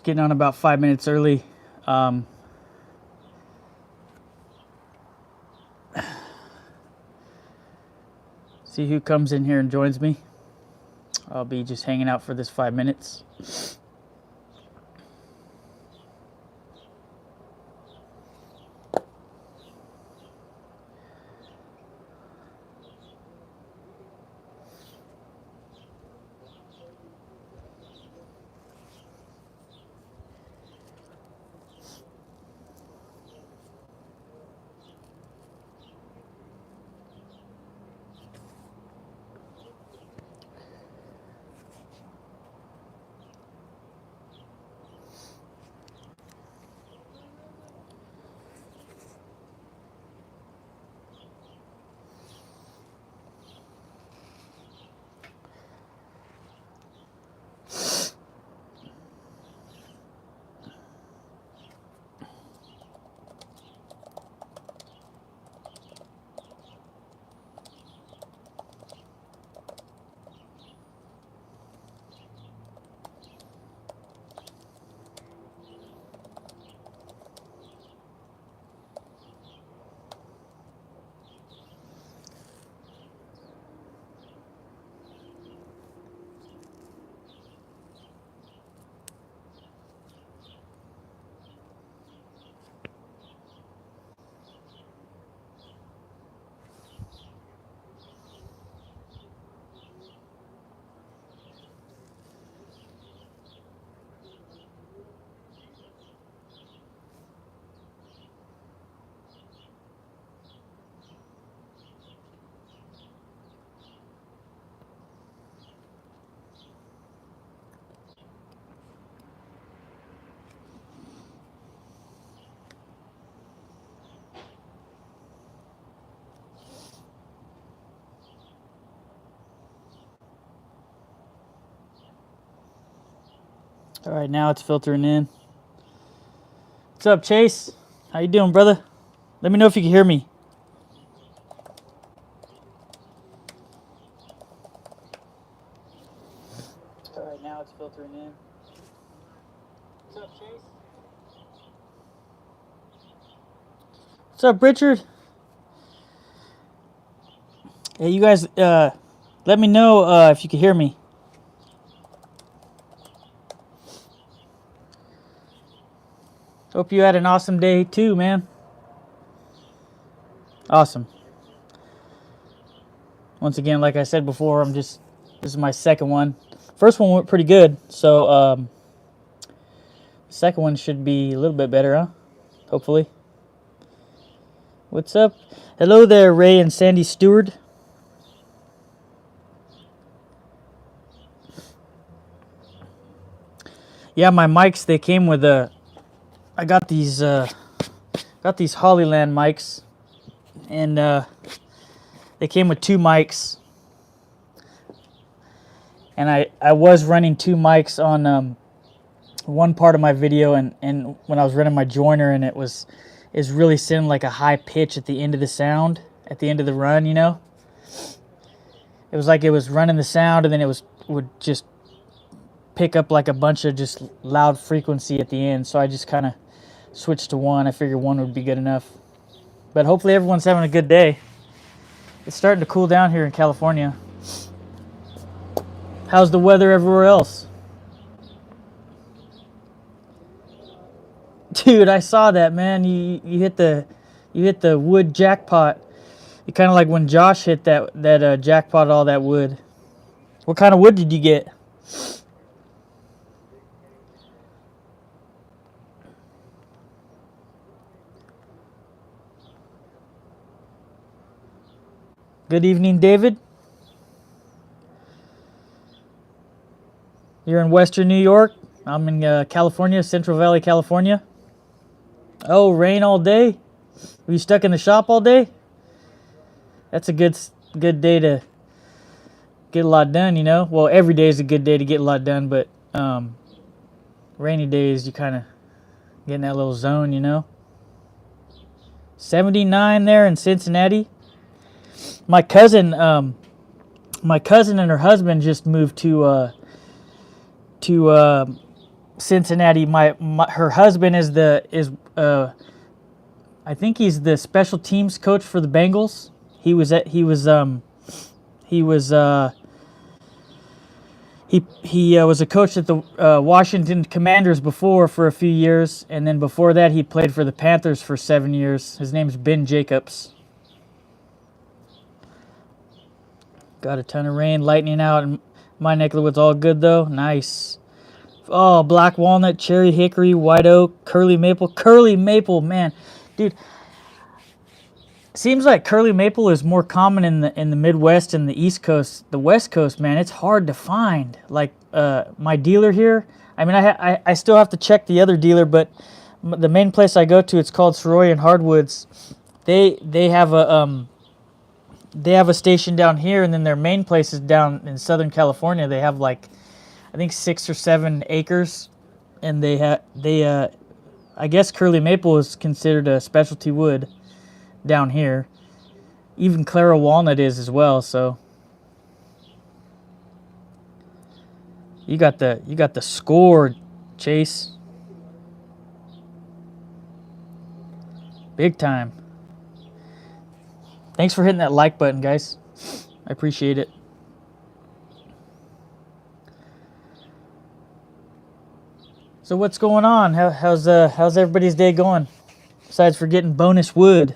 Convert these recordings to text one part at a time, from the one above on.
Just getting on about 5 minutes early. See who comes in here and joins me. I'll be just hanging out for this 5 minutes. All right, now it's filtering in. What's up, Chase? How you doing, brother? Let me know if you can hear me. All right, now it's filtering in. What's up, Chase? What's up, Richard? Hey, you guys, let me know if you can hear me. Hope you had an awesome day too, man. Awesome. Once again, like I said before, this is my second one. First one went pretty good, so the second one should be a little bit better, huh? Hopefully. What's up? Hello there, Ray and Sandy Stewart. Yeah, my mics, they came with I got these Hollyland mics, and they came with 2 mics, and I was running 2 mics on one part of my video, and when I was running my joiner, and is really sending like a high pitch at the end of the sound, at the end of the run, you know. It was like it was running the sound, and then would just pick up like a bunch of just loud frequency at the end. So I just kind of switched to 1. I figured 1 would be good enough. But hopefully everyone's having a good day. It's starting to cool down here in California. How's the weather everywhere else? Dude, I saw that, man. You hit the wood jackpot. You kind of like when Josh hit that jackpot, all that wood. What kind of wood did you get? Good evening, David. You're in Western New York. I'm in California, Central Valley, California. Oh, rain all day? Were you stuck in the shop all day? That's a good day to get a lot done, you know? Well, every day is a good day to get a lot done, but rainy days, you kind of get in that little zone, you know? 79 there in Cincinnati. My cousin and her husband just moved to Cincinnati. Her husband is I think he's the special teams coach for the Bengals. He was a coach at the Washington Commanders before for a few years, and then before that he played for the Panthers for 7 years. His name's Ben Jacobs. Got a ton of rain, lightning out, and my neck of the woods all good though. Nice. Oh, black walnut, cherry hickory, white oak, curly maple, man, dude. Seems like curly maple is more common in the Midwest and the East Coast. The West Coast, man, it's hard to find. Like my dealer here, I mean, I still have to check the other dealer, but the main place I go to, it's called Soroyan Hardwoods. They have a station down here, and then their main place is down in Southern California. They have like, I think 6 or 7 acres, and I guess curly maple is considered a specialty wood down here. Even Claro walnut is as well. So you got the score, Chase. Big time. Thanks for hitting that like button, guys. I appreciate it. So what's going on? How's everybody's day going? Besides for getting bonus wood.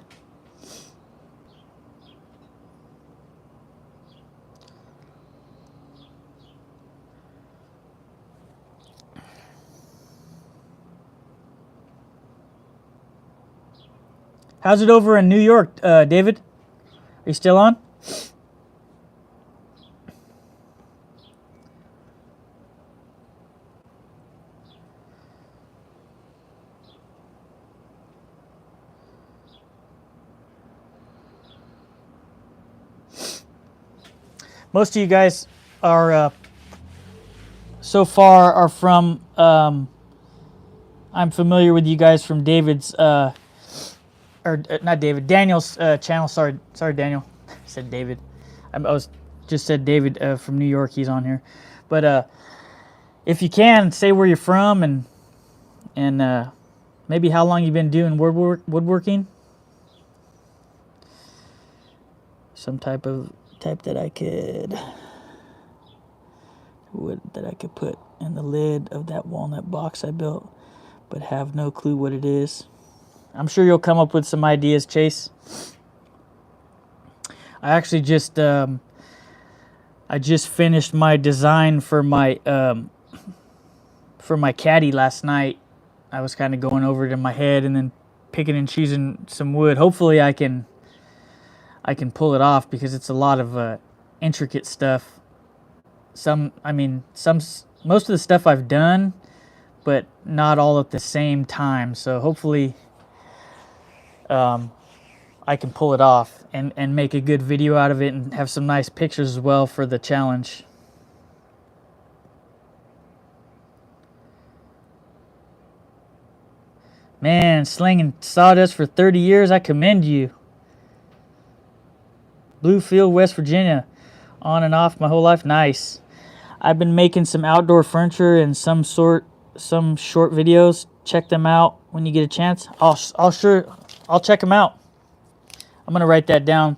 How's it over in New York, David? Are you still on? Most of you guys are so far are from. I'm familiar with you guys from David's. Or not David, Daniel's channel. Sorry, Daniel. I said David. I was just said David from New York. He's on here, but if you can, say where you're from and maybe how long you've been doing woodworking. Some type that I could wood that I could put in the lid of that walnut box I built, but have no clue what it is. I'm sure you'll come up with some ideas, Chase. I actually just finished my design for my caddy last night. I was kind of going over it in my head and then picking and choosing some wood. Hopefully I can pull it off because it's a lot of intricate stuff. Most of the stuff I've done, but not all at the same time. So hopefully I can pull it off and make a good video out of it and have some nice pictures as well for the challenge. Man, slinging sawdust for 30 years, I commend you. Bluefield, West Virginia, on and off my whole life. Nice. I've been making some outdoor furniture and some short videos. Check them out when you get a chance. I'll check them out. I'm gonna write that down.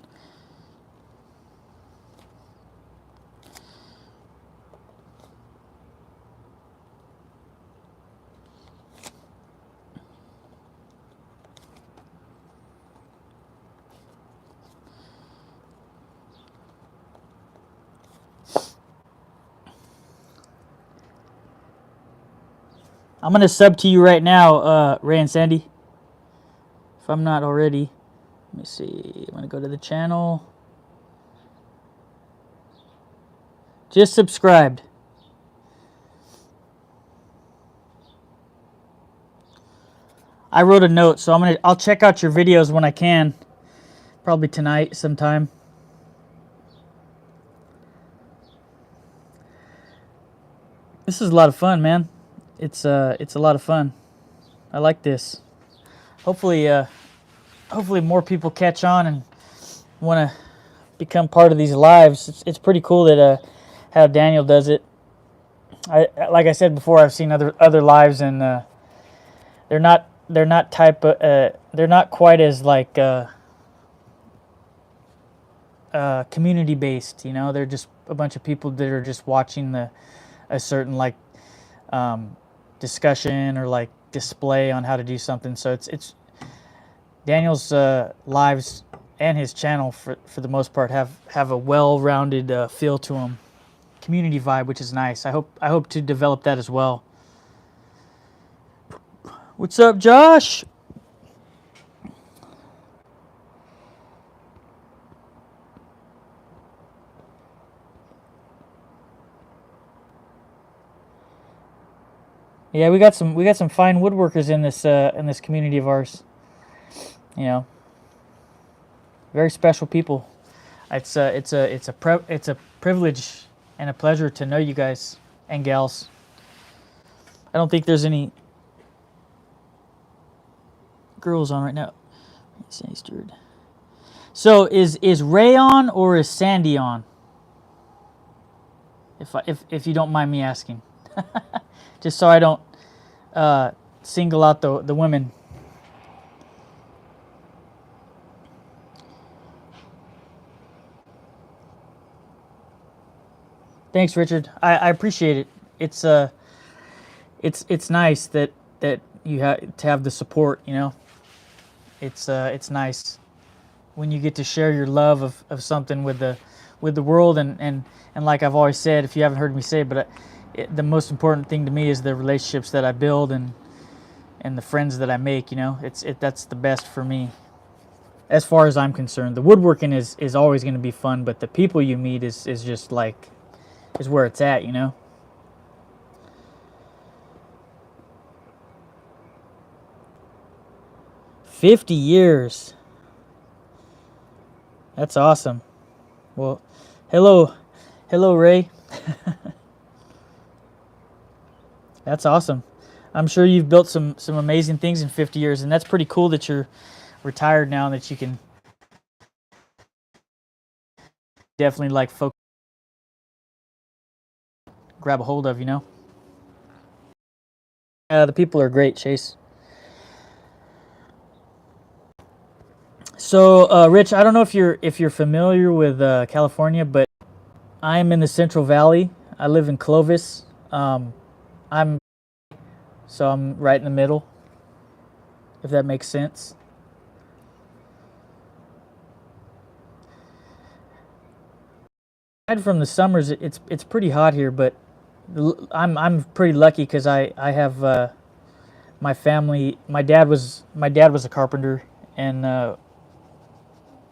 I'm gonna sub to you right now, Ray and Sandy. If I'm not already. Let me see. I'm gonna go to the channel. Just subscribed. I wrote a note, so I'll check out your videos when I can. Probably tonight sometime. This is a lot of fun, man. It's a lot of fun. I like this. Hopefully more people catch on and want to become part of these lives. It's pretty cool that how Daniel does it. like I said before, I've seen other lives, and they're not they're not quite as like community based. You know, they're just a bunch of people that are just watching a certain like discussion or like display on how to do something. So it's Daniel's lives and his channel for the most part have a well-rounded feel to them, community vibe, which is nice. I hope to develop that as well. What's up, Josh? Yeah, we got some fine woodworkers in this community of ours. You know, very special people. It's a privilege and a pleasure to know you guys and gals. I don't think there's any girls on right now. So is Ray on or is Sandy on? If you don't mind me asking, just so I don't single out the women. Thanks, Richard. I appreciate it. It's nice that you have to have the support. You know, it's nice when you get to share your love of something with the world, and like I've always said, if you haven't heard me say it, but the most important thing to me is the relationships that I build and the friends that I make. You know, that's the best for me. As far as I'm concerned, the woodworking is always going to be fun, but the people you meet is just like is where it's at. You know. 50 years. That's awesome. Well, hello, Ray. That's awesome. I'm sure you've built some amazing things in 50 years, and that's pretty cool that you're retired now and that you can definitely like grab a hold of, you know. The people are great, Chase. So, Rich, I don't know if you're familiar with California, but I'm in the Central Valley. I live in Clovis. I'm right in the middle, if that makes sense. Aside from the summers, it's pretty hot here, but I'm pretty lucky because I have my family. My dad was a carpenter, and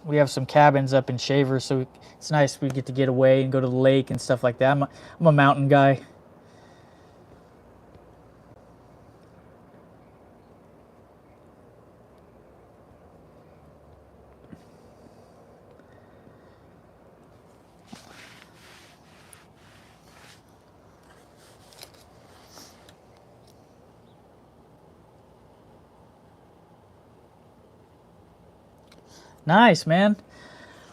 we have some cabins up in Shaver, so it's nice we get to get away and go to the lake and stuff like that. I'm a mountain guy. Nice, man.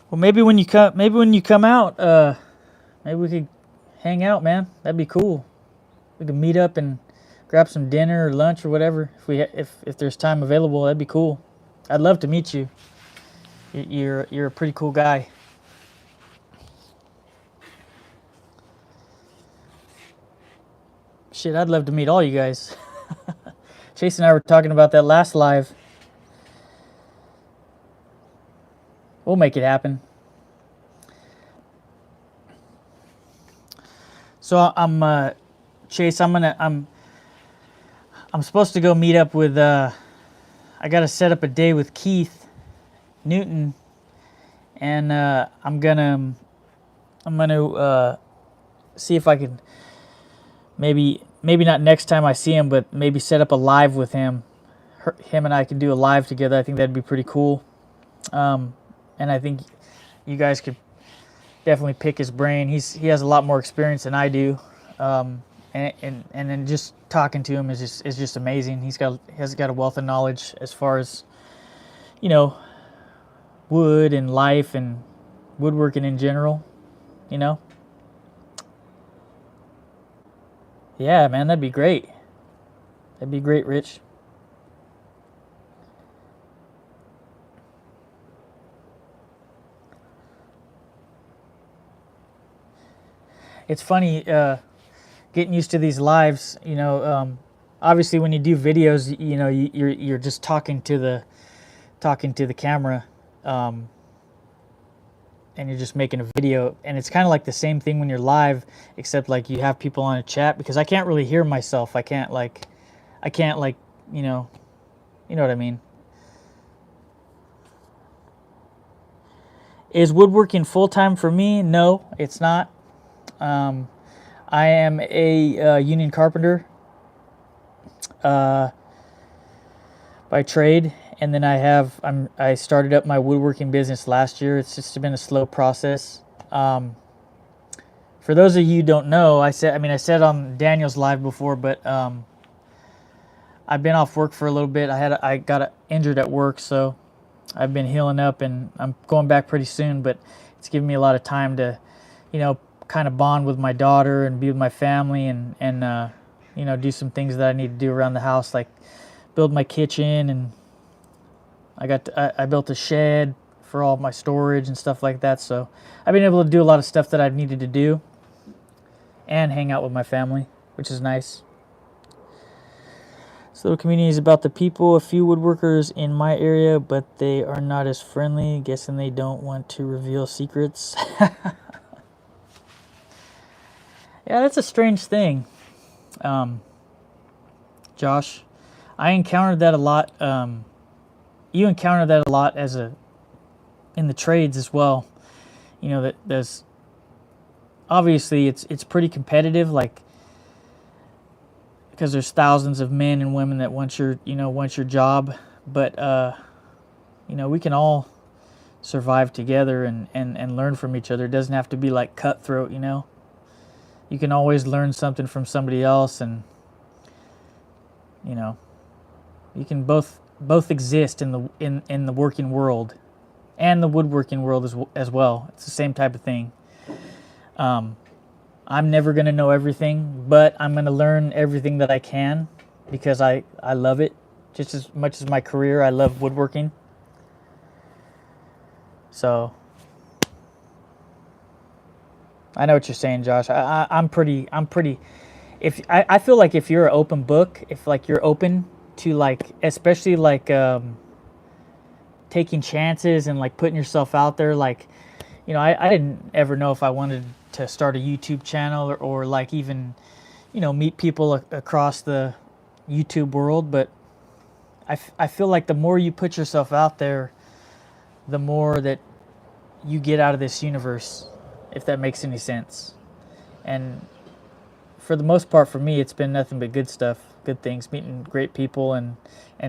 Well, maybe when you come out, maybe we could hang out, man. That'd be cool. We could meet up and grab some dinner or lunch or whatever. If there's time available, that'd be cool. I'd love to meet you. You're a pretty cool guy. Shit, I'd love to meet all you guys. Chase and I were talking about that last live. We'll make it happen. So I'm Chase. I'm supposed to go meet up with. I got to set up a day with Keith Newton, and I'm gonna see if I can maybe not next time I see him, but maybe set up a live with him. Him and I can do a live together. I think that'd be pretty cool. And I think you guys could definitely pick his brain. He has a lot more experience than I do, and then just talking to him is just amazing. He has got a wealth of knowledge as far as, you know, wood and life and woodworking in general, you know. Yeah, man, that'd be great. That'd be great, Rich. It's funny getting used to these lives. Obviously, when you do videos, you're just talking to the camera, um, and you're just making a video. And it's kind of like the same thing when you're live, except like you have people on a chat because I can't really hear myself. I can't like, you know, you know what I mean. Is woodworking full time for me? No, it's not. Um, I am a union carpenter uh, by trade, and then I started up my woodworking business last year. It's just been a slow process. For those of you who don't know, I said on Daniel's live before, but I've been off work for a little bit. I got injured at work, so I've been healing up, and I'm going back pretty soon. But it's given me a lot of time to, kind of bond with my daughter and be with my family, and do some things that I need to do around the house, like build my kitchen, and I built a shed for all my storage and stuff like that. So I've been able to do a lot of stuff that I've needed to do and hang out with my family, which is nice. This little community is about the people. A few woodworkers in my area, but they are not as friendly. Guessing they don't want to reveal secrets. Yeah, that's a strange thing, Josh. I encountered that a lot. You encounter that a lot in the trades as well. That there's obviously it's pretty competitive, like because there's thousands of men and women that want your job, but we can all survive together and learn from each other. It doesn't have to be like cutthroat. You can always learn something from somebody else, and you can both exist in the working world and the woodworking world as well. It's the same type of thing. I'm never going to know everything, but I'm going to learn everything that I can because I love it just as much as my career. I love woodworking. So I know what you're saying, Josh. I'm pretty. I feel like if you're an open book, if like you're open to like, especially like taking chances and like putting yourself out there, like, I didn't ever know if I wanted to start a YouTube channel or like even, meet people across the YouTube world. But I feel like the more you put yourself out there, the more that you get out of this universe, if that makes any sense. And for the most part, for me, it's been nothing but good stuff, good things, meeting great people and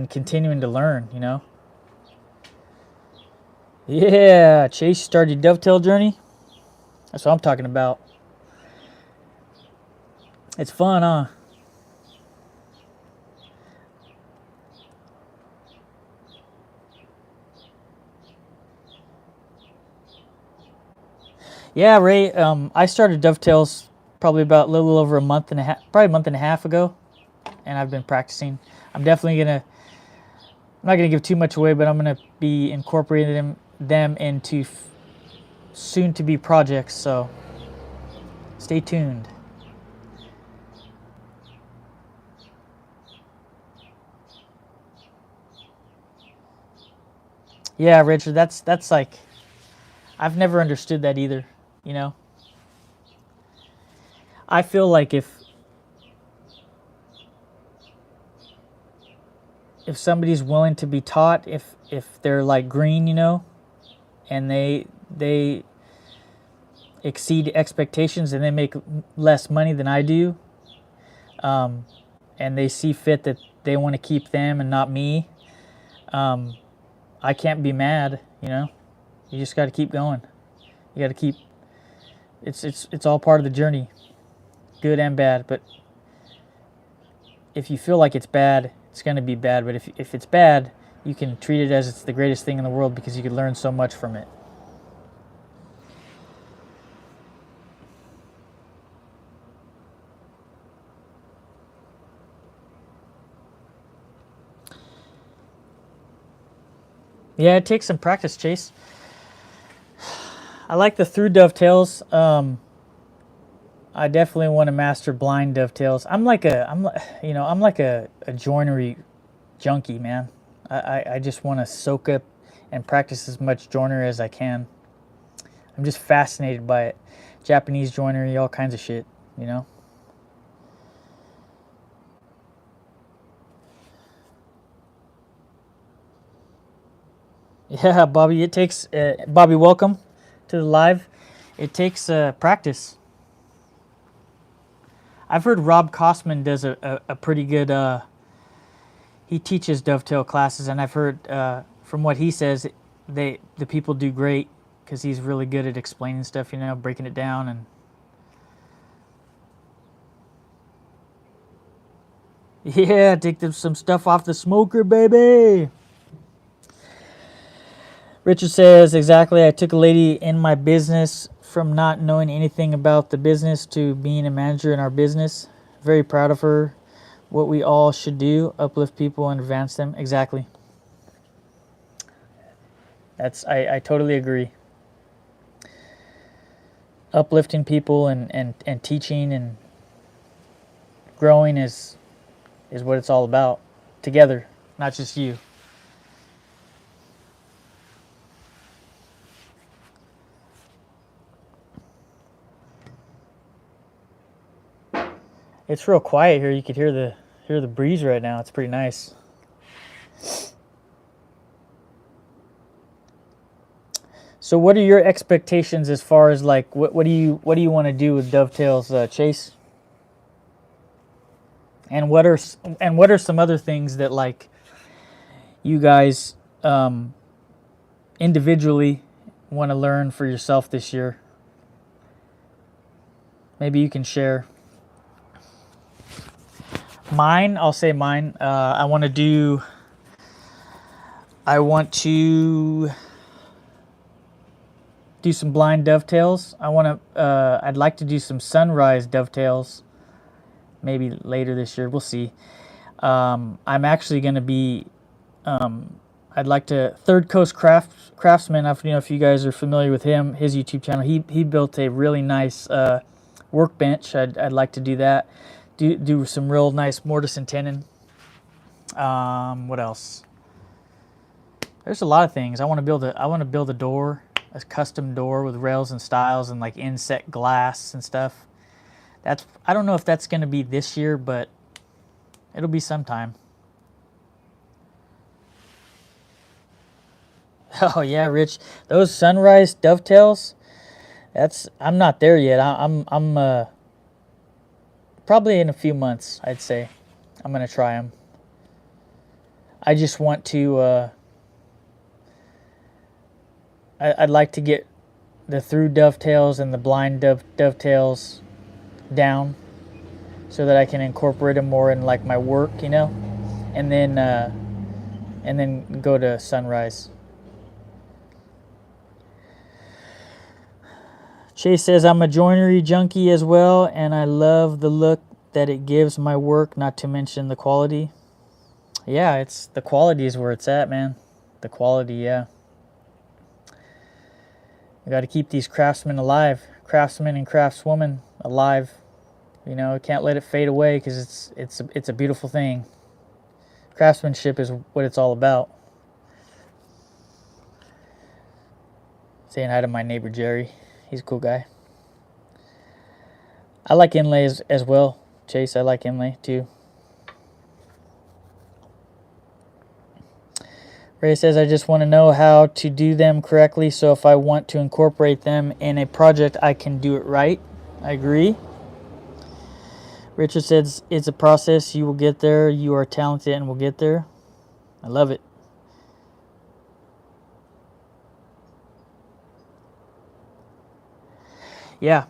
continuing to learn, Yeah, Chase started your dovetail journey. That's what I'm talking about. It's fun, huh? Yeah, Ray. I started dovetails probably about a little over a month and a half, probably a month and a half ago, and I've been practicing. I'm not gonna give too much away, but I'm gonna be incorporating them into soon-to-be projects. So stay tuned. Yeah, Richard. That's like I've never understood that either. I feel like if somebody's willing to be taught, if they're like green, and they exceed expectations and they make less money than I do, and they see fit that they want to keep them and not me, I can't be mad. You just got to keep going. You got to keep. It's all part of the journey, good and bad. But if you feel like it's bad, it's going to be bad. But if it's bad, you can treat it as it's the greatest thing in the world because you could learn so much from it. Yeah, it takes some practice, Chase. I like the through dovetails. I definitely want to master blind dovetails. I'm like a joinery junkie, man. I just want to soak up and practice as much joinery as I can. I'm just fascinated by it. Japanese joinery, all kinds of shit, you know? Yeah, Bobby, it takes, Bobby, welcome to the live. It takes practice. I've heard Rob Kosman does a pretty good, he teaches dovetail classes, and I've heard from what he says, the people do great because he's really good at explaining stuff, you know, breaking it down. And yeah, take some stuff off the smoker, baby. Richard says, exactly, I took a lady in my business from not knowing anything about the business to being a manager in our business. Very proud of her. What we all should do, uplift people and advance them. Exactly. I totally agree. Uplifting people and teaching and growing is what it's all about. Together, not just you. It's real quiet here. You could hear the breeze right now. It's pretty nice. So, what are your expectations as far as like what do you want to do with dovetails, Chase? And what are some other things that like you guys individually want to learn for yourself this year? Maybe you can share. Mine, I'll say mine. I want to do some blind dovetails. I'd like to do some sunrise dovetails maybe later this year. We'll see. I'm actually going to be I'd like to Third Coast Craftsman. If you guys are familiar with him, his YouTube channel. He built a really nice workbench. I'd like to do that. Do some real nice mortise and tenon. What else? There's a lot of things. I want to build a door, a custom door with rails and stiles and like inset glass and stuff. I don't know if that's going to be this year, but it'll be sometime. Oh yeah, Rich, those sunrise dovetails. I'm not there yet. I'm probably in a few months, I'd say. I'm gonna try them. I just want to. I'd like to get the through dovetails and the blind dovetails down, so that I can incorporate them more in like my work, you know, and then go to sunrise. Chase says, I'm a joinery junkie as well, and I love the look that it gives my work, not to mention the quality. Yeah, the quality is where it's at, man. The quality, yeah. We got to keep these craftsmen alive, craftsmen and craftswomen alive. You know, can't let it fade away because it's a beautiful thing. Craftsmanship is what it's all about. Saying hi to my neighbor Jerry. He's a cool guy. I like inlay as well, Chase. I like inlay too. Ray says, I just want to know how to do them correctly, so if I want to incorporate them in a project, I can do it right. I agree. Richard says, it's a process. You will get there. You are talented and will get there. I love it. Yeah,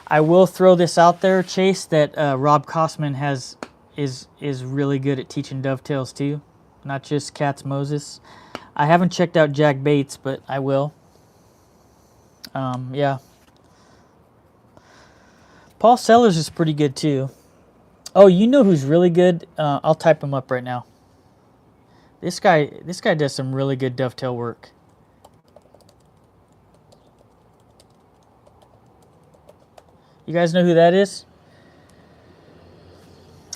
I will throw this out there, Chase, that Rob Kosman is really good at teaching dovetails too, not just Katz Moses. I haven't checked out Jack Bates, but I will. Yeah. Paul Sellers is pretty good too. Oh, you know who's really good? I'll type him up right now. This guy does some really good dovetail work. You guys know who that is?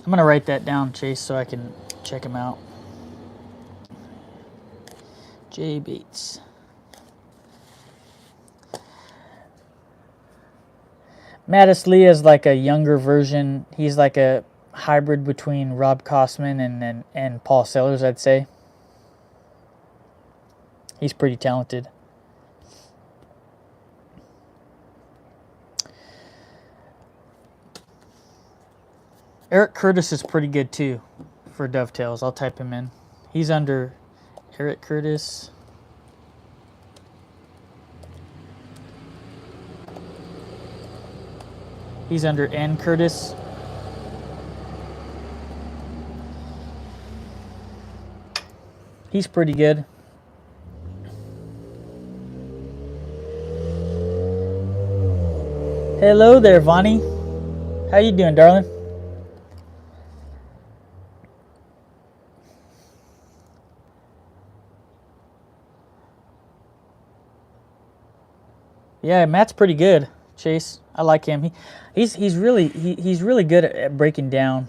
I'm gonna write that down, Chase, so I can check him out. Jay Bates. Mattis Lee is like a younger version. He's like a hybrid between Rob Kosman and Paul Sellers, I'd say. He's pretty talented. Eric Curtis is pretty good too for dovetails. I'll type him in. He's under Eric Curtis. He's under N Curtis. He's pretty good. Hello there, Vonnie. How you doing, darling? Yeah, Matt's pretty good, Chase. I like him. He's really good at breaking down.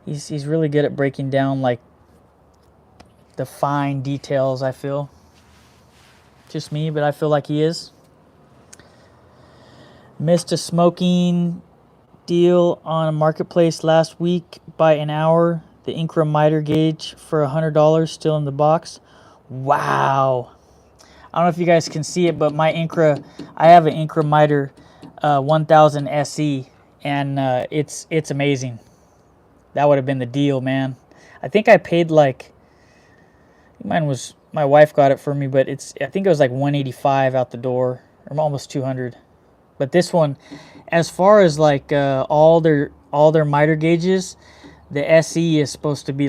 He's really good at breaking down like the fine details, I feel. Just me, but I feel like he is. Missed a smoking deal on a marketplace last week by an hour. The Incra miter gauge for $100 still in the box. Wow. I don't know if you guys can see it, but my Incra, I have an Incra miter 1000 SE, and it's amazing. That would have been the deal, man. I think I paid like, mine was, my wife got it for me, but I think it was like 185 out the door, or almost 200. But this one, as far as like all their miter gauges, the SE is supposed to be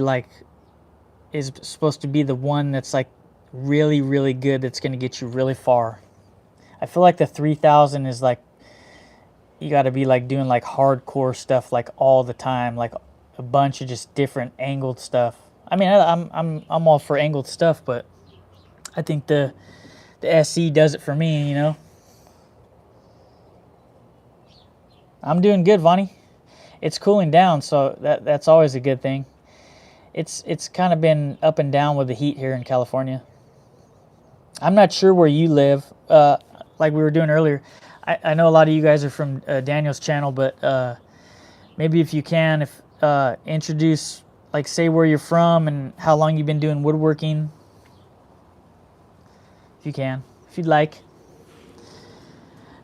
the one that's like really, really good, that's going to get you really far. I feel like the 3000 is like, you got to be like doing like hardcore stuff like all the time, like a bunch of just different angled stuff. I mean, I'm all for angled stuff, but I think the SE does it for me, you know. I'm doing good, Vonnie. It's cooling down, so that's always a good thing. It's kind of been up and down with the heat here in California. I'm not sure where you live. Like we were doing earlier, I know a lot of you guys are from Daniel's channel, but maybe if you can, introduce, like, say where you're from and how long you've been doing woodworking. If you can, if you'd like.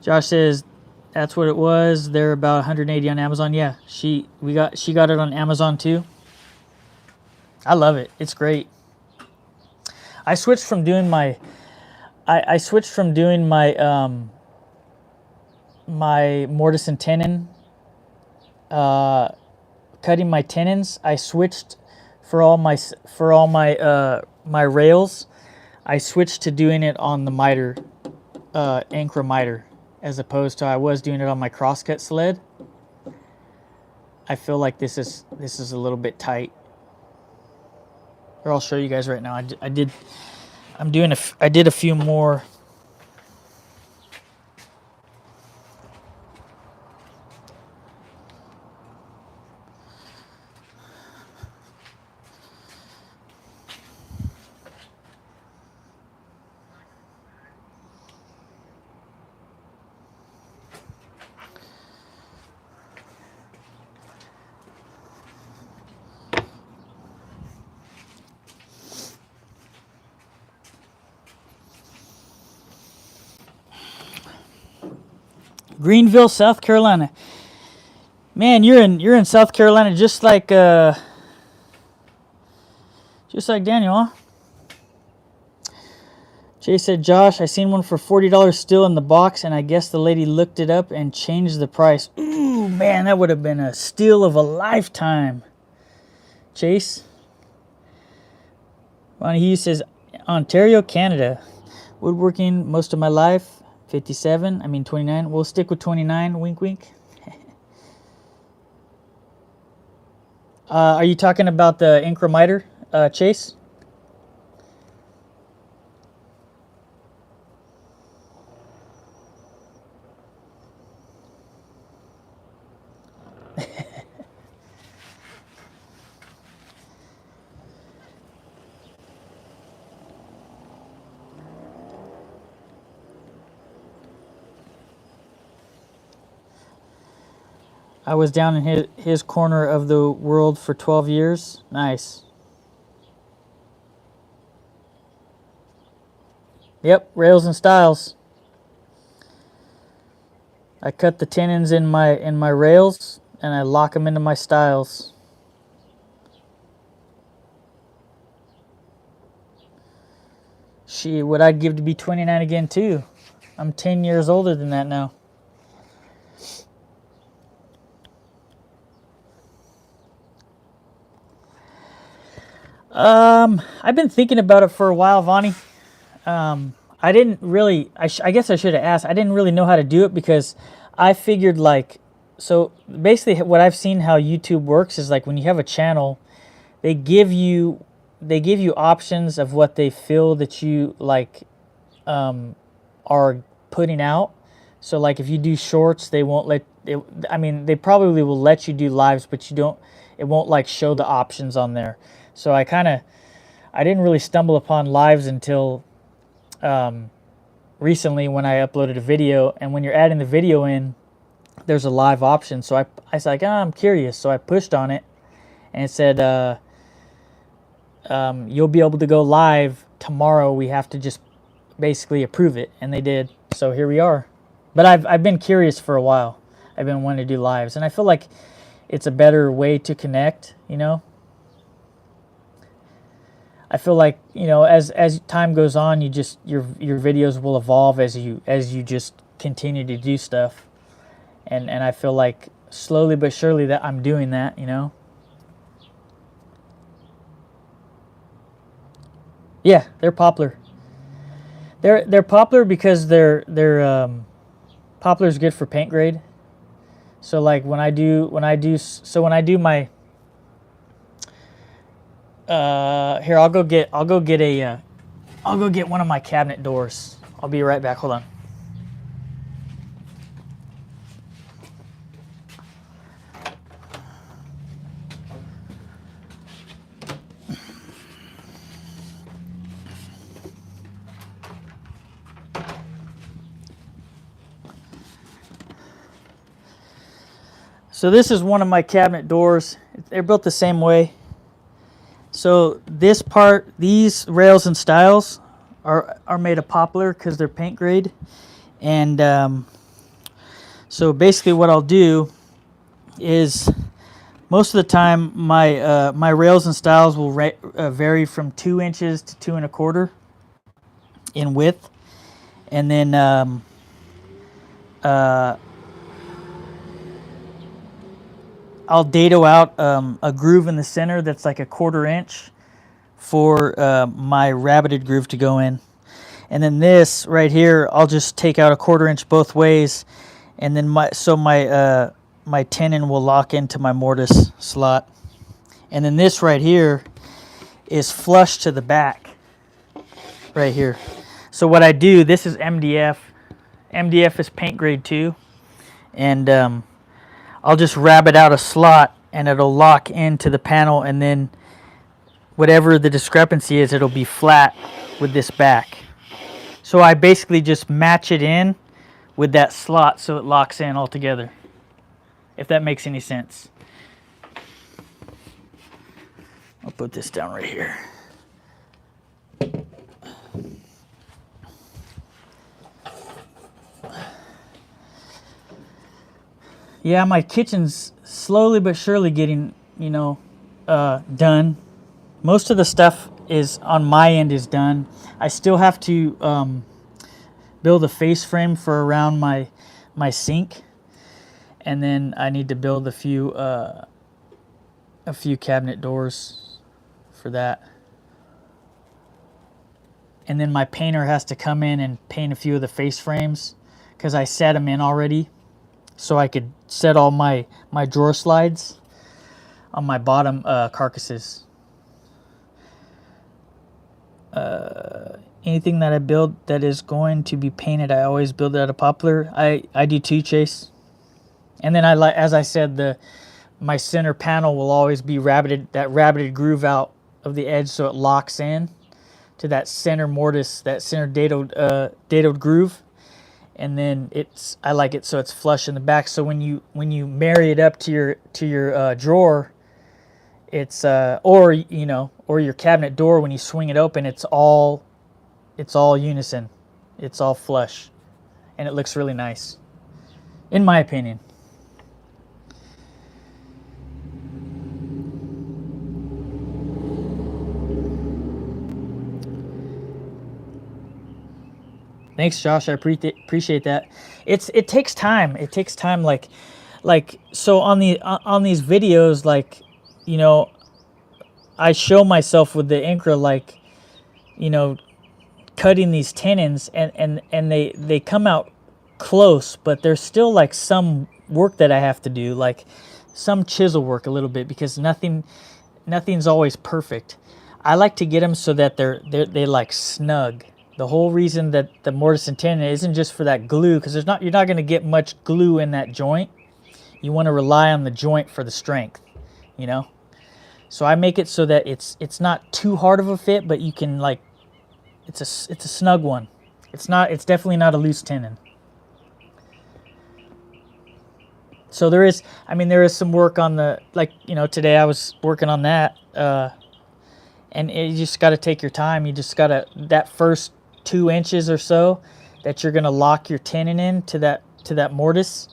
Josh says that's what it was. They're about 180 on Amazon. Yeah, she got it on Amazon too. I love it. It's great. I switched from doing my my mortise and tenon, cutting my tenons. I switched for all my my rails. I switched to doing it on the miter, Incra miter, as opposed to I was doing it on my crosscut sled. I feel like this is a little bit tight. Or I'll show you guys right now. I did a few more. Greenville, South Carolina. Man, you're in South Carolina just like Daniel, huh? Jay said, Josh, I seen one for $40 still in the box, and I guess the lady looked it up and changed the price. Ooh, man, that would have been a steal of a lifetime. Chase. Ronnie Hughes says, Ontario, Canada. Woodworking most of my life. 29. We'll stick with 29. Wink, wink. Are you talking about the Incra miter, Chase? I was down in his corner of the world for 12 years. Nice. Yep, rails and stiles. I cut the tenons in my rails and I lock them into my stiles. What I'd give to be 29 again too. I'm 10 years older than that now. I've been thinking about it for a while, Vonnie. I didn't really, I guess I should have asked. I didn't really know how to do it because I figured so basically what I've seen how YouTube works is like when you have a channel, they give you options of what they feel that you are putting out. So like if you do shorts, they won't let it, I mean, they probably will let you do lives, but it won't like show the options on there. So I didn't really stumble upon lives until recently when I uploaded a video, and when you're adding the video in, there's a live option. So I was like, I'm curious. So I pushed on it and it said, you'll be able to go live tomorrow. We have to just basically approve it. And they did. So here we are. But I've been curious for a while. I've been wanting to do lives, and I feel like it's a better way to connect, you know? I feel like, you know, as time goes on, your videos will evolve as you just continue to do stuff. And I feel like slowly but surely that I'm doing that, you know? Yeah, they're poplar. They're poplar because poplar's good for paint grade. So like when I do my here, I'll go get one of my cabinet doors. I'll be right back. Hold on. So this is one of my cabinet doors. They're built the same way. So this part, these rails and stiles are made of poplar because they're paint grade. And so basically what I'll do is most of the time my rails and stiles will vary from 2 inches to 2 1/4 in width. And then I'll dado out a groove in the center that's like a 1/4 inch for my rabbited groove to go in. And then this right here, I'll just take out a 1/4 inch both ways, and then my tenon will lock into my mortise slot. And then this right here is flush to the back right here. So what I do, this is MDF. MDF is paint grade too. And I'll just rabbit out a slot and it'll lock into the panel, and then whatever the discrepancy is, it'll be flat with this back. So I basically just match it in with that slot so it locks in all together, if that makes any sense. I'll put this down right here. Yeah, my kitchen's slowly but surely getting, you know, done. Most of the stuff is on my end is done. I still have to build a face frame for around my sink, and then I need to build a few cabinet doors for that. And then my painter has to come in and paint a few of the face frames because I set them in already, so I could set all my drawer slides on my bottom carcasses. Anything that I build that is going to be painted, I always build it out of poplar. I do too, Chase. And then as I said, my center panel will always be rabbited groove out of the edge, so it locks in to that center mortise, that center dadoed groove. and then I like it so it's flush in the back. So when you marry it up to your drawer, it's or or your cabinet door, when you swing it open, it's all unison, it's all flush, and it looks really nice, in my opinion. Thanks, Josh. I appreciate that. It takes time. It takes time. So on these videos, like, you know, I show myself with the Incra, like, you know, cutting these tenons, and they come out close, but there's still like some work that I have to do, like some chisel work a little bit, because nothing's always perfect. I like to get them so that they like snug. The whole reason that the mortise and tenon isn't just for that glue, because you're not going to get much glue in that joint. You want to rely on the joint for the strength, you know. So I make it so that it's not too hard of a fit, but you can, like, it's a snug one. It's definitely not a loose tenon. So there is some work on the, like, you know, today I was working on that, and you just got to take your time. You just got to, that first 2 inches or so that you're going to lock your tenon in to that mortise,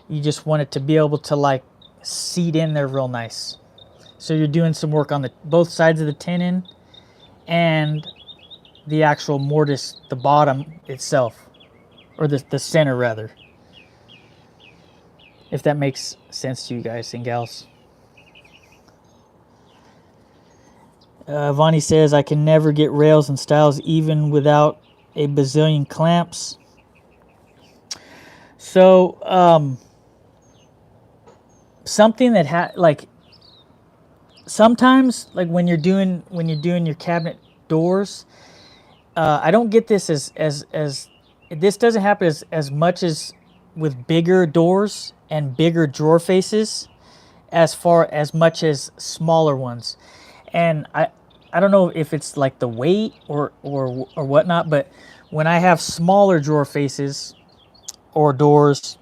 you just want it to be able to, like, seat in there real nice. So you're doing some work on both sides of the tenon and the actual mortise, the bottom itself, or the center rather, if that makes sense to you guys and gals. Vonnie says, I can never get rails and stiles even without a bazillion clamps. So something that like, sometimes, like, when you're doing your cabinet doors, I don't get this as this doesn't happen as much as with bigger doors and bigger drawer faces, as much as smaller ones. And I don't know if it's like the weight or whatnot, but when I have smaller drawer faces or doors,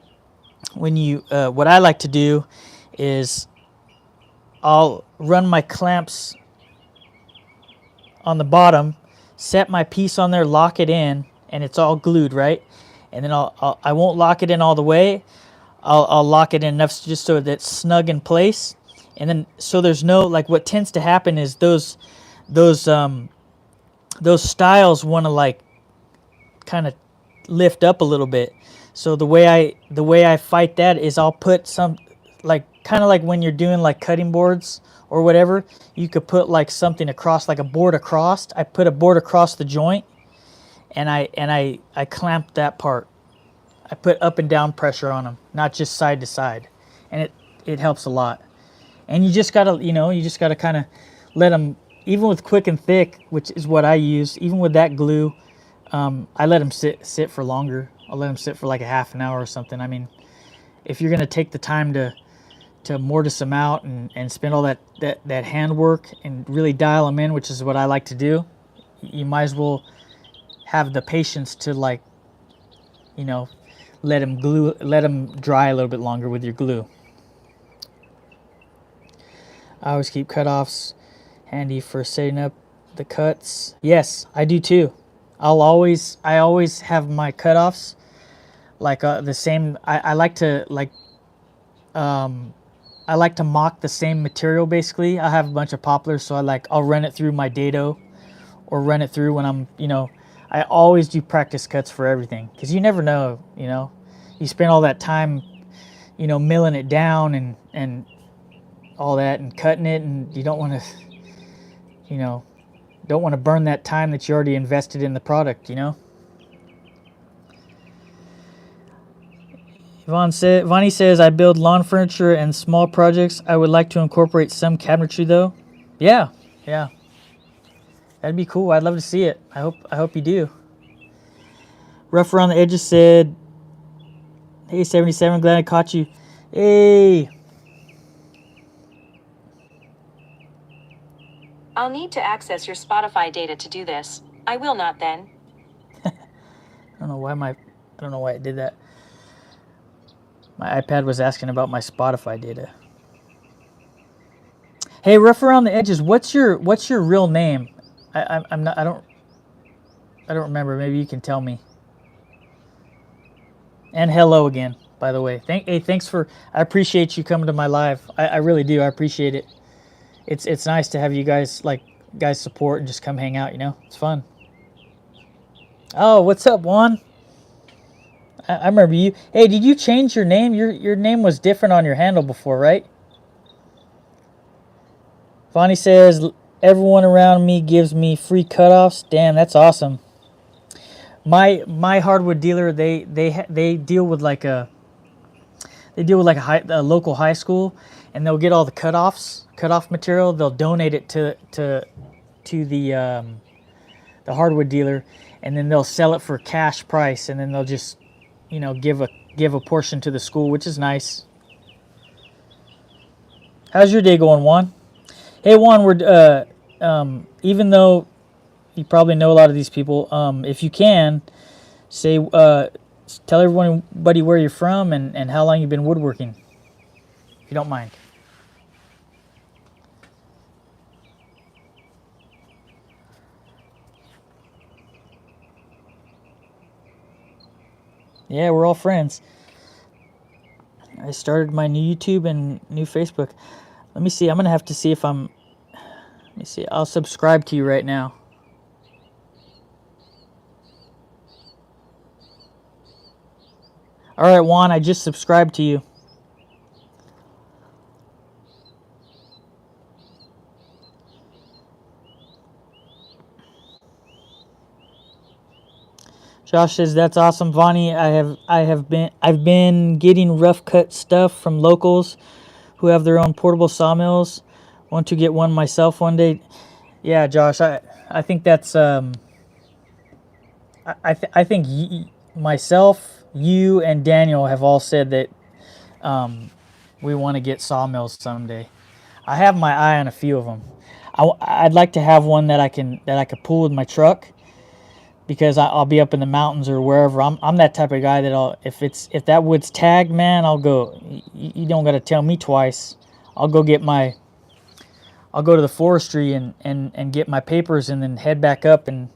when what I like to do is I'll run my clamps on the bottom, set my piece on there, lock it in, and it's all glued, right? And then I won't lock it in all the way. I'll lock it in enough just so that it's snug in place. And then, so there's no, like, what tends to happen is those stiles want to, like, kind of lift up a little bit. So the way I fight that is I'll put some, like, kind of like when you're doing, like, cutting boards or whatever, you could put, like, something across, like a board across. I put a board across the joint, and I clamp that part. I put up and down pressure on them, not just side to side, and it helps a lot. And you just gotta kind of let them, even with quick and thick, which is what I use, even with that glue, I let them sit for longer. I'll let them sit for like a half an hour or something. I mean, if you're gonna take the time to mortise them out and spend all that handwork and really dial them in, which is what I like to do, you might as well have the patience to, like, you know, let them dry a little bit longer with your glue. I always keep cutoffs handy for setting up the cuts. Yes, I do too. I always have my cutoffs like the same. I like to mock the same material basically. I have a bunch of poplars, so I'll run it through my dado, or run it through when I'm, I always do practice cuts for everything, because you never know, you spend all that time, milling it down and all that and cutting it, and you don't want to burn that time that you already invested in the product, Vonnie says, I build lawn furniture and small projects. I would like to incorporate some cabinetry though. Yeah. That'd be cool. I'd love to see it. I hope you do. Rough Around the Edges said, hey, 77, glad I caught you. Hey. I'll need to access your Spotify data to do this. I will not then. I don't know why my I don't know why it did that. My iPad was asking about my Spotify data. Hey, rough around the edges. What's your real name? I'm not. I don't remember. Maybe you can tell me. And hello again, by the way. Thanks for. I appreciate you coming to my live. I really do. I appreciate it. It's nice to have you guys support and just come hang out. You know, it's fun. Oh, what's up, Juan? I remember you. Hey, did you change your name? Your name was different on your handle before, right? Vonnie says, everyone around me gives me free cutoffs. Damn, that's awesome. My hardwood dealer, they deal with like a a local high school, and they'll get all the cutoff material. They'll donate it to the hardwood dealer, and then they'll sell it for cash price, and then they'll just give a portion to the school, which is nice. How's your day going, Juan? Hey, Juan, we're even though you probably know a lot of these people, if you can say tell everybody where you're from and how long you've been woodworking, if you don't mind. Yeah, we're all friends. I started my new YouTube and new Facebook. Let me see. I'm going to have to see if I'm... Let me see. I'll subscribe to you right now. All right, Juan, I just subscribed to you. Josh says that's awesome, Vonnie. I've been getting rough cut stuff from locals who have their own portable sawmills. Want to get one myself one day. Yeah, Josh, I think that's I think myself, you, and Daniel have all said that we want to get sawmills someday. I have my eye on a few of them. I'd like to have one that I could pull with my truck, because I'll be up in the mountains or wherever. I'm that type of guy that if that wood's tagged, man, I'll go. You don't got to tell me twice. I'll go to the forestry and get my papers, and then head back up, and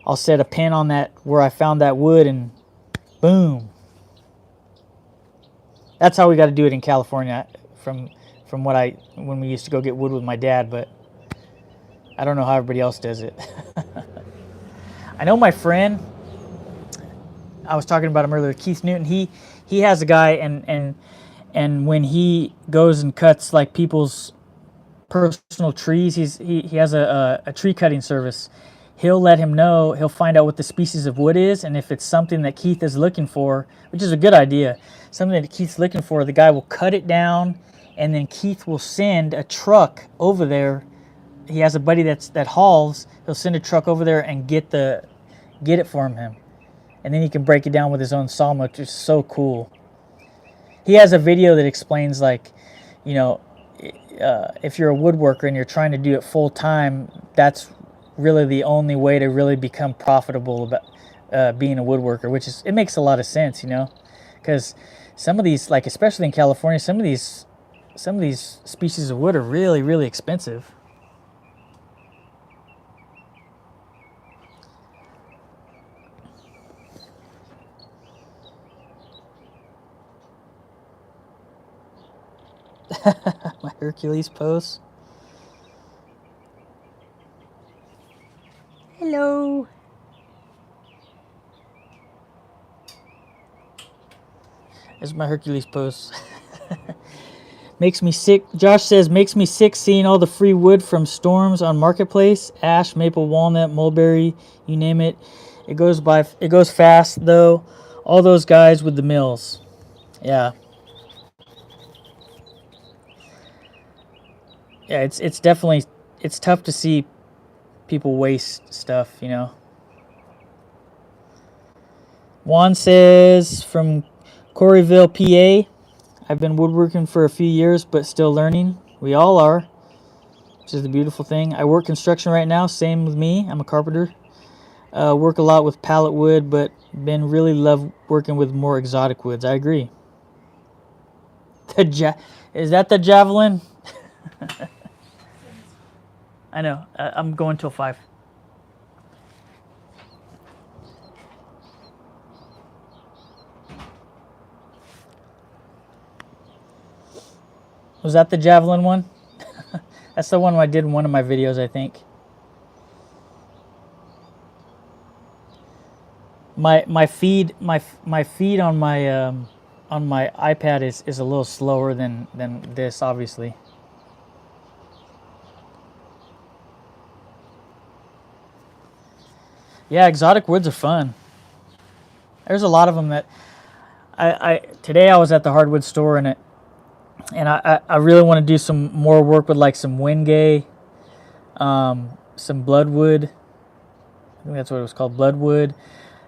I'll set a pin on that where I found that wood, and boom. That's how we got to do it in California, from when we used to go get wood with my dad, but I don't know how everybody else does it. I know my friend, I was talking about him earlier, Keith Newton. He has a guy, and when he goes and cuts like people's personal trees, he has a tree cutting service. He'll let him know. He'll find out what the species of wood is, and if it's something that Keith is looking for, which is a good idea, something that Keith's looking for, the guy will cut it down, and then Keith will send a truck over there. He has a buddy that hauls. He'll send a truck over there and get it for him, and then he can break it down with his own sawmill, which is so cool. He has a video that explains, like, if you're a woodworker and you're trying to do it full time, that's really the only way to really become profitable about being a woodworker. It makes a lot of sense, because some of these, like especially in California, some of these species of wood are really, really expensive. My Hercules pose. Hello. There's my Hercules pose. Makes me sick. Josh says, makes me sick seeing all the free wood from storms on Marketplace. Ash, maple, walnut, mulberry, you name it. It goes fast, though. All those guys with the mills. Yeah. Yeah, it's definitely, it's tough to see people waste stuff, Juan says, from Coreyville, PA, I've been woodworking for a few years, but still learning. We all are, which is the beautiful thing. I work construction right now, same with me. I'm a carpenter. Work a lot with pallet wood, but Ben really love working with more exotic woods. I agree. Is that the javelin? I know. I'm going till 5. Was that the javelin one? That's the one I did in one of my videos, I think. My feed on my iPad is a little slower than this, obviously. Yeah, exotic woods are fun. There's a lot of them that today I was at the hardwood store and I really want to do some more work with like some wingay, some bloodwood. I think that's what it was called, bloodwood,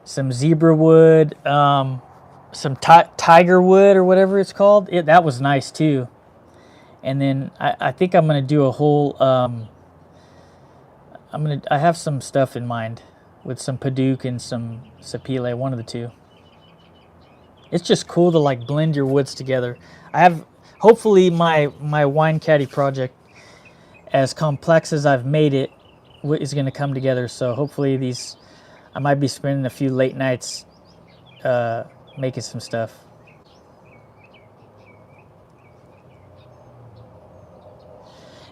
some zebra wood, some tiger wood or whatever it's called. That was nice too. And then I think I'm gonna do a whole. I have some stuff in mind with some Paduke and some Sapele, one of the two. It's just cool to like blend your woods together. I have hopefully my wine caddy project, as complex as I've made it, is going to come together. So hopefully I might be spending a few late nights making some stuff.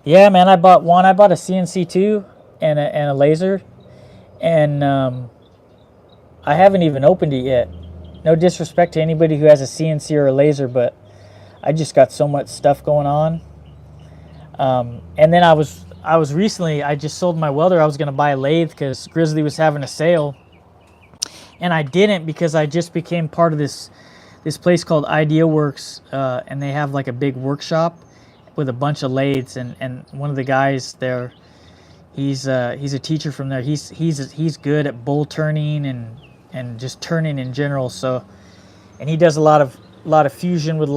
Yeah, man, I bought a CNC too and a laser, and I haven't even opened it yet. No disrespect to anybody who has a CNC or a laser, but I just got so much stuff going on. And then I was recently, I just sold my welder. I was going to buy a lathe because Grizzly was having a sale, and I didn't because I just became part of this place called Idea Works, and they have like a big workshop with a bunch of lathes, and one of the guys there, he's a teacher from there. He's good at bowl turning and just turning in general. So, and he does a lot of fusion with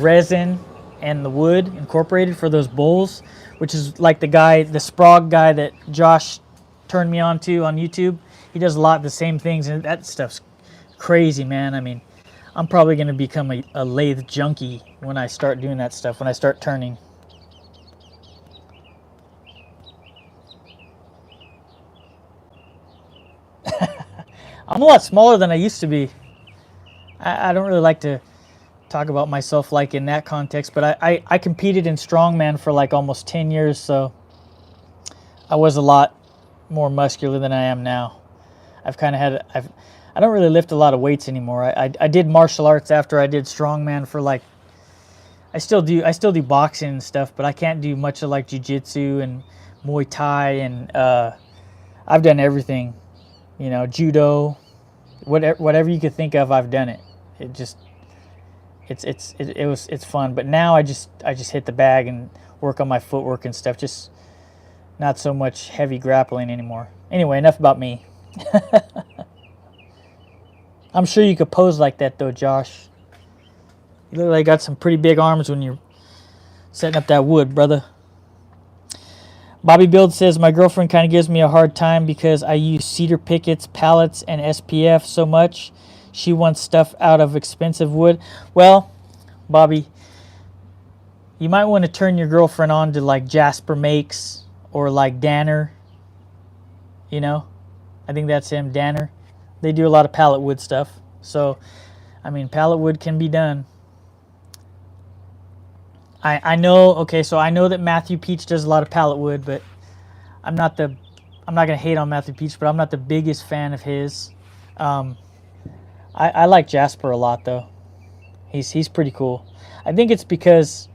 resin and the wood incorporated for those bowls, which is like the Sprague guy that Josh turned me on to on YouTube. He does a lot of the same things, and that stuff's crazy, man. I mean, I'm probably going to become a lathe junkie when I start doing that stuff, when I start turning. I'm a lot smaller than I used to be. I don't really like to talk about myself like in that context, but I competed in strongman for like almost 10 years, so I was a lot more muscular than I am now. I don't really lift a lot of weights anymore. I did martial arts after I did strongman for like, I still do boxing and stuff, but I can't do much of like jiu-jitsu and Muay Thai, and I've done everything, judo, whatever you could think of, I've done it. It's fun, but now I just hit the bag and work on my footwork and stuff. Just not so much heavy grappling anymore. Anyway, enough about me. I'm sure you could pose like that though, Josh. You look like you got some pretty big arms when you're setting up that wood, brother. Bobby Build says, my girlfriend kind of gives me a hard time because I use cedar pickets, pallets, and SPF so much. She wants stuff out of expensive wood. Well, Bobby, you might want to turn your girlfriend on to like Jasper Makes or like Danner. I think that's him, Danner. They do a lot of pallet wood stuff. So, I mean, pallet wood can be done. I know that Matthew Peach does a lot of pallet wood, but I'm not going to hate on Matthew Peach, but I'm not the biggest fan of his. I like Jasper a lot though. He's pretty cool. I think it's because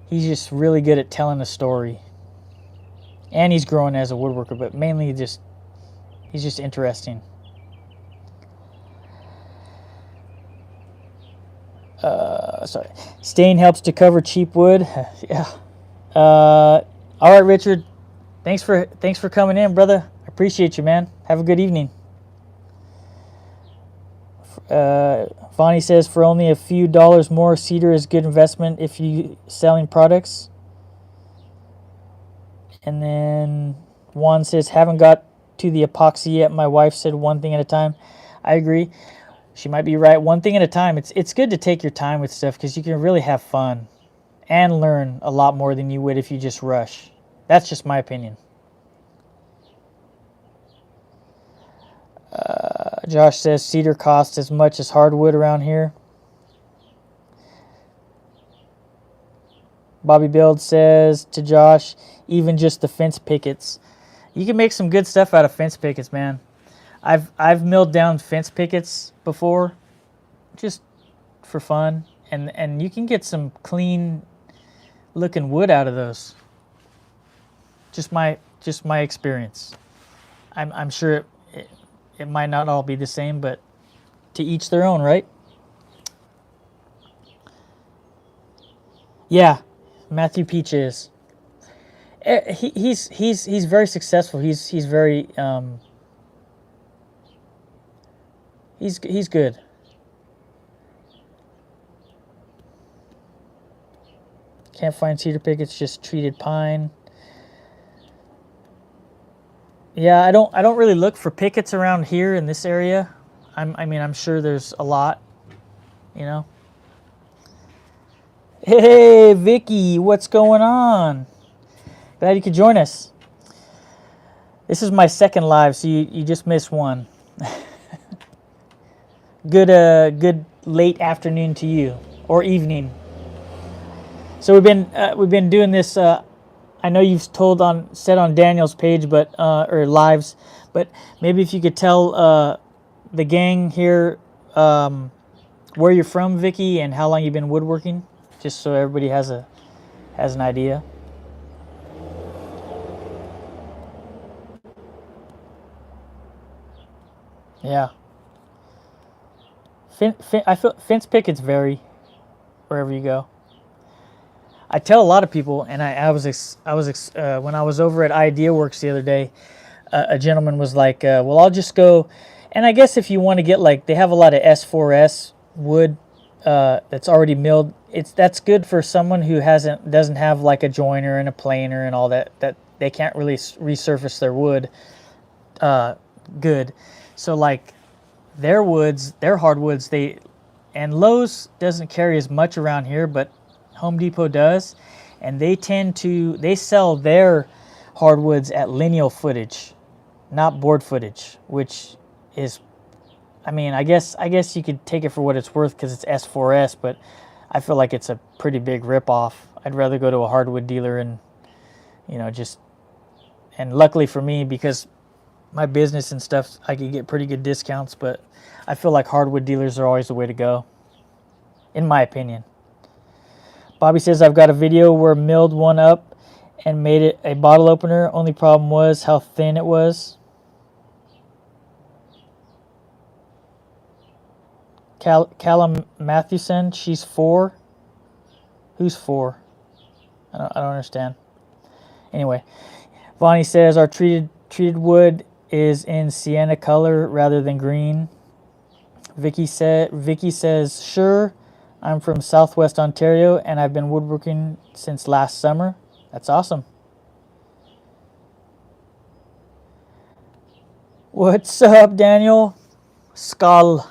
he's just really good at telling a story. And he's growing as a woodworker, but mainly he's just interesting. Sorry. Stain helps to cover cheap wood. Yeah. All right, Richard. Thanks for coming in, brother. I appreciate you, man. Have a good evening. Vonnie says, for only a few dollars more, cedar is good investment if you selling products. And then Juan says, haven't got to the epoxy yet. My wife said one thing at a time. I agree. She might be right. One thing at a time. It's good to take your time with stuff because you can really have fun and learn a lot more than you would if you just rush. That's just my opinion. Josh says cedar costs as much as hardwood around here. Bobby Build says to Josh, even just the fence pickets. You can make some good stuff out of fence pickets, man. I've milled down fence pickets before, just for fun, and you can get some clean looking wood out of those. Just my experience. I'm sure it might not all be the same, but to each their own, right? Yeah, Matthew Peach is. He's very successful. He's very he's good. Can't find cedar pickets, just treated pine. Yeah, I don't really look for pickets around here in this area. I'm sure there's a lot, you know. Hey, Vicky, what's going on? Glad you could join us. This is my second live, so you just missed one. Good late afternoon to you, or evening. So we've been doing this. I know you've said on Daniel's page, but or lives, but maybe if you could tell the gang here where you're from, Vicky, and how long you've been woodworking, just so everybody has an idea. Yeah. I feel fence pickets vary wherever you go. I tell a lot of people, and when I was over at Idea Works the other day, a gentleman was like, "Well, I'll just go." And I guess if you want to get they have a lot of S4S wood that's already milled. That's good for someone who doesn't have like a joiner and a planer and all that they can't really resurface their wood good. So like their woods, their hardwoods, and Lowe's doesn't carry as much around here, but Home Depot does, and they sell their hardwoods at lineal footage, not board footage, which is, I guess you could take it for what it's worth because it's S4S, but I feel like it's a pretty big ripoff. I'd rather go to a hardwood dealer and, and luckily for me, because my business and stuff, I could get pretty good discounts, but I feel like hardwood dealers are always the way to go, in my opinion. Bobby says, I've got a video where milled one up and made it a bottle opener. Only problem was how thin it was. Callum Mathewson, she's 4. Who's 4? I don't understand. Anyway, Vonnie says our treated wood is in sienna color rather than green. Vicky says, sure. I'm from Southwest Ontario, and I've been woodworking since last summer. That's awesome. What's up, Daniel? Skull.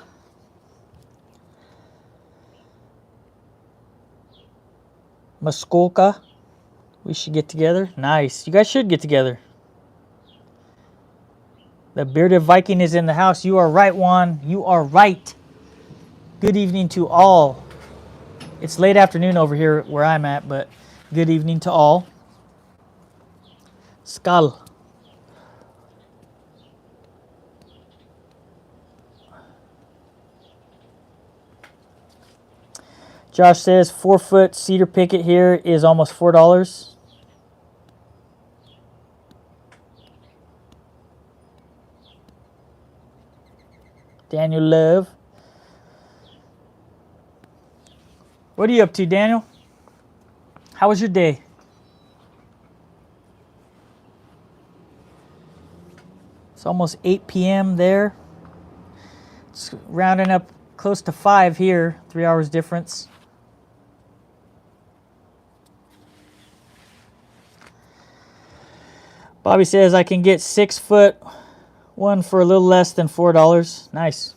Muskoka. We should get together. Nice. You guys should get together. The bearded Viking is in the house. You are right, Juan. You are right. Good evening to all. It's late afternoon over here where I'm at, but good evening to all. Skull. Josh says 4-foot cedar picket here is almost $4. Daniel Love. What are you up to, Daniel? How was your day? It's almost 8 p.m. there. It's rounding up close to 5 here, 3 hours difference. Bobby says I can get 6-foot One for a little less than $4. Nice.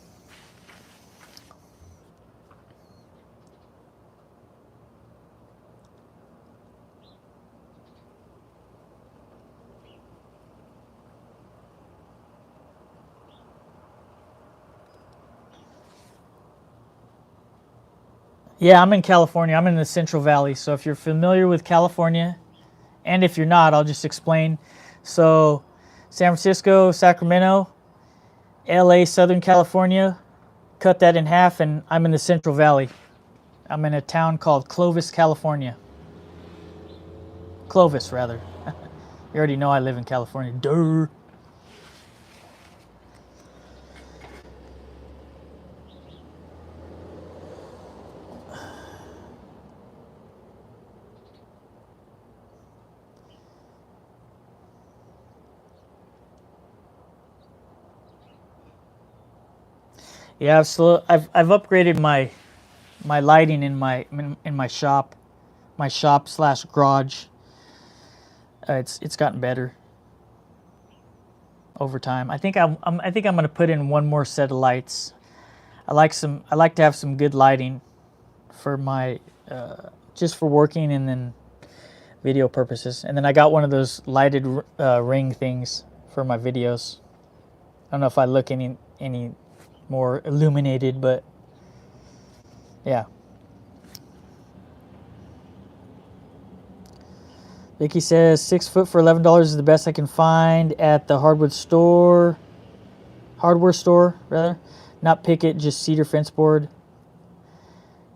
Yeah, I'm in California. I'm in the Central Valley. So if you're familiar with California, and if you're not, I'll just explain. So San Francisco, Sacramento, LA, Southern California, cut that in half, and I'm in the Central Valley. I'm in a town called Clovis, California. Clovis, rather. You already know I live in California. Durr. Yeah, I've upgraded my lighting in my shop, slash garage. It's gotten better over time. I think I'm gonna put in one more set of lights. I like to have some good lighting for my just for working and then video purposes. And then I got one of those lighted ring things for my videos. I don't know if I look any more illuminated, but yeah. Vicky says 6 foot for $11 is the best I can find at the hardware store rather. Not picket, just cedar fence board.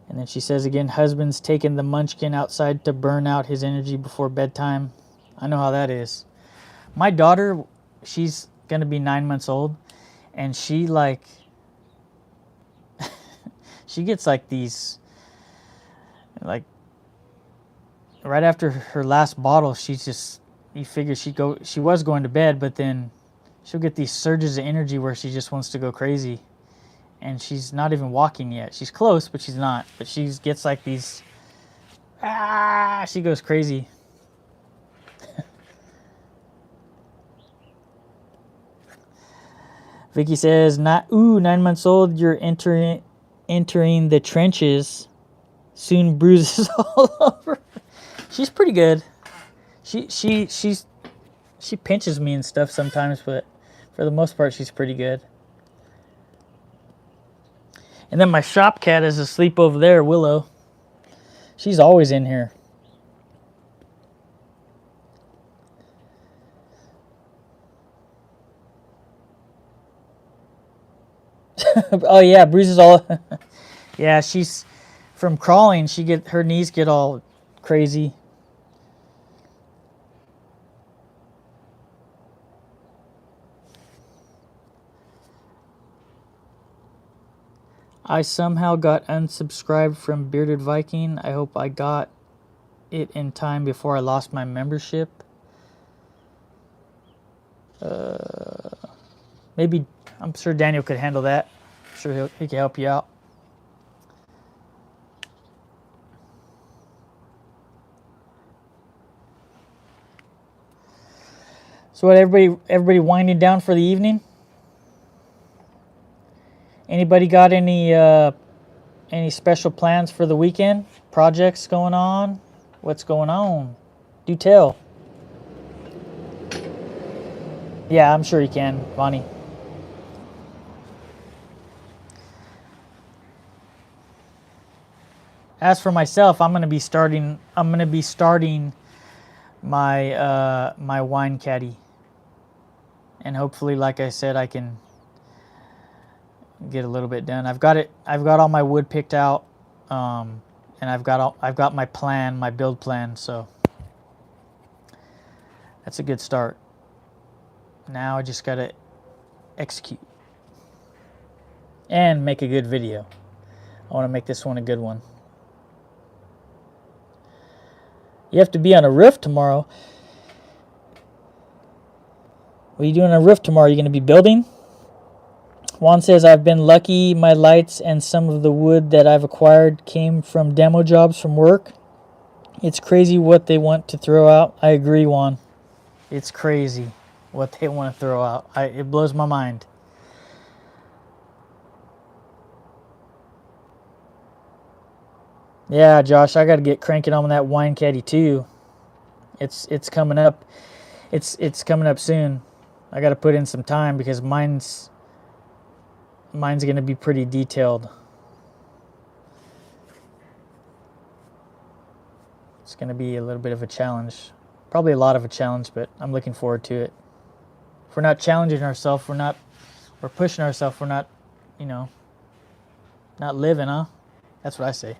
And then she says again, husband's taking the munchkin outside to burn out his energy before bedtime. I know how that is. My daughter, she's gonna be 9 months old, and she like she gets like these, like right after her last bottle, she's just, you figure she was going to bed, but then she'll get these surges of energy where she just wants to go crazy. And she's not even walking yet. She's close, but she's not. But she gets like these, she goes crazy. Vicky says, 9 months old, you're entering the trenches. Soon bruises all over. She's pretty good. She pinches me and stuff sometimes, but for the most part, she's pretty good. And then my shop cat is asleep over there, Willow. She's always in here. Oh yeah, bruises all. Yeah, she's from crawling. Her knees get all crazy. I somehow got unsubscribed from Bearded Viking. I hope I got it in time before I lost my membership. Maybe, I'm sure Daniel could handle that. I'm sure he can help you out. So what, everybody winding down for the evening? Anybody got any special plans for the weekend? Projects going on? What's going on? Do tell. Yeah, I'm sure you can, Bonnie. As for myself, I'm gonna be starting my my wine caddy, and hopefully, like I said, I can get a little bit done. I've got all my wood picked out, and I've got my plan, my build plan. So that's a good start. Now I just gotta execute and make a good video. I want to make this one a good one. You have to be on a roof tomorrow. What are you doing on a roof tomorrow? Are you going to be building? Juan says, I've been lucky. My lights and some of the wood that I've acquired came from demo jobs from work. It's crazy what they want to throw out. I agree, Juan. It's crazy what they want to throw out. It blows my mind. Yeah, Josh, I got to get cranking on that wine caddy too. It's coming up. It's coming up soon. I got to put in some time because mine's going to be pretty detailed. It's going to be a little bit of a challenge. Probably a lot of a challenge, but I'm looking forward to it. If we're not challenging ourselves, we're pushing ourselves, we're not, not living, huh? That's what I say.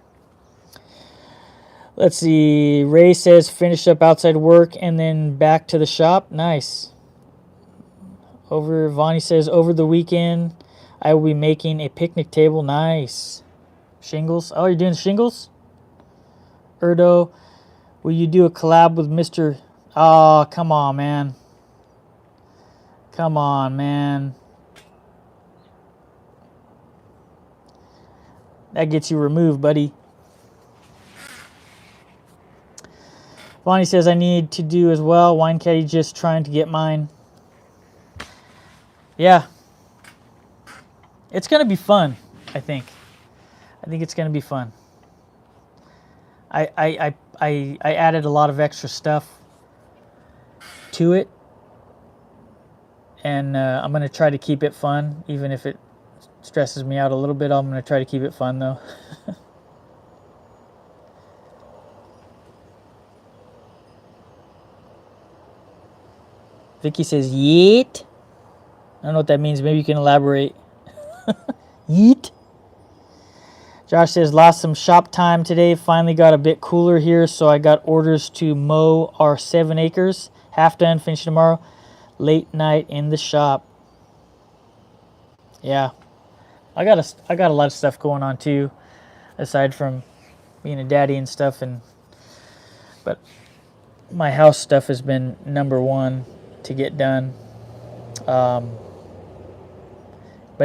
Let's see. Ray says finish up outside work and then back to the shop. Nice. Vonnie says over the weekend I will be making a picnic table. Nice. Shingles. Oh, you're doing shingles? Erdo, will you do a collab with Mr. Oh, come on, man. Come on, man. That gets you removed, buddy. Bonnie says I need to do as well. Wine Caddy just trying to get mine. Yeah. It's going to be fun, I think. I think it's going to be fun. I added a lot of extra stuff to it. And I'm going to try to keep it fun. Even if it stresses me out a little bit, I'm going to try to keep it fun, though. Vicky says, yeet. I don't know what that means. Maybe you can elaborate. Yeet. Josh says, lost some shop time today. Finally got a bit cooler here, so I got orders to mow our 7 acres. Half done, finish tomorrow. Late night in the shop. Yeah. I got a lot of stuff going on, too, aside from being a daddy and stuff. But my house stuff has been number one to get done. But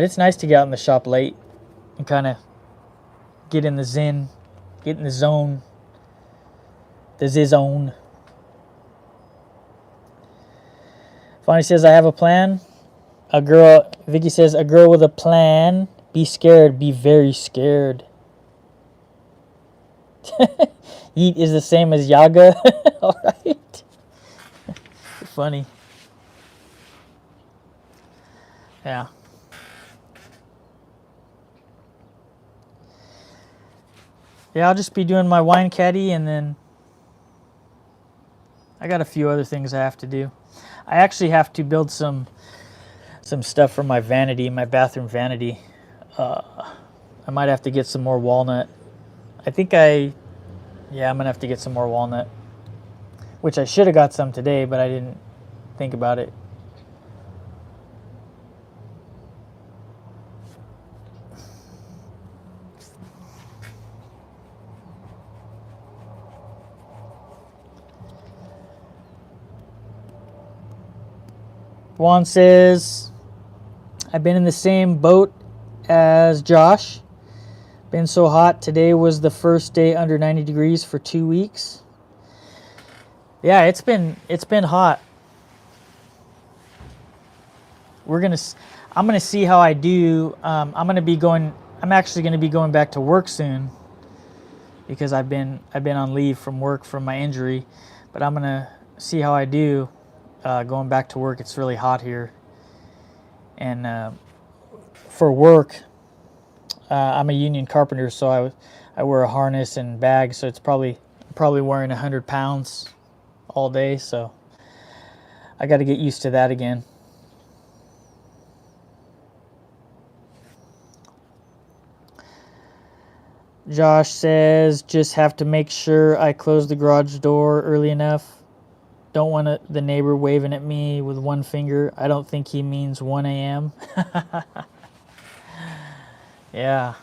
it's nice to get out in the shop late and kind of get in the zen, get in the zone, the zone. Fonnie says, I have a plan. Vicky says, a girl with a plan. Be scared, be very scared. Yeet is the same as Yaga. All right. Funny. Yeah. Yeah, I'll just be doing my wine caddy, and then I got a few other things I have to do. I actually have to build some stuff for my vanity, my bathroom vanity. I might have to get some more walnut. I'm going to have to get some more walnut, which I should have got some today, but I didn't think about it. Juan says, I've been in the same boat as Josh. Been so hot. Today was the first day under 90 degrees for 2 weeks. Yeah, it's been hot. I'm gonna see how I do. I'm actually gonna be going back to work soon because I've been on leave from work from my injury, but I'm gonna see how I do. Going back to work, it's really hot here, and for work, I'm a union carpenter, so I wear a harness and bag, so it's probably wearing 100 pounds all day, so I got to get used to that again. Josh says, just have to make sure I close the garage door early enough. Don't want the neighbor waving at me with one finger. I don't think he means 1 a.m. Yeah.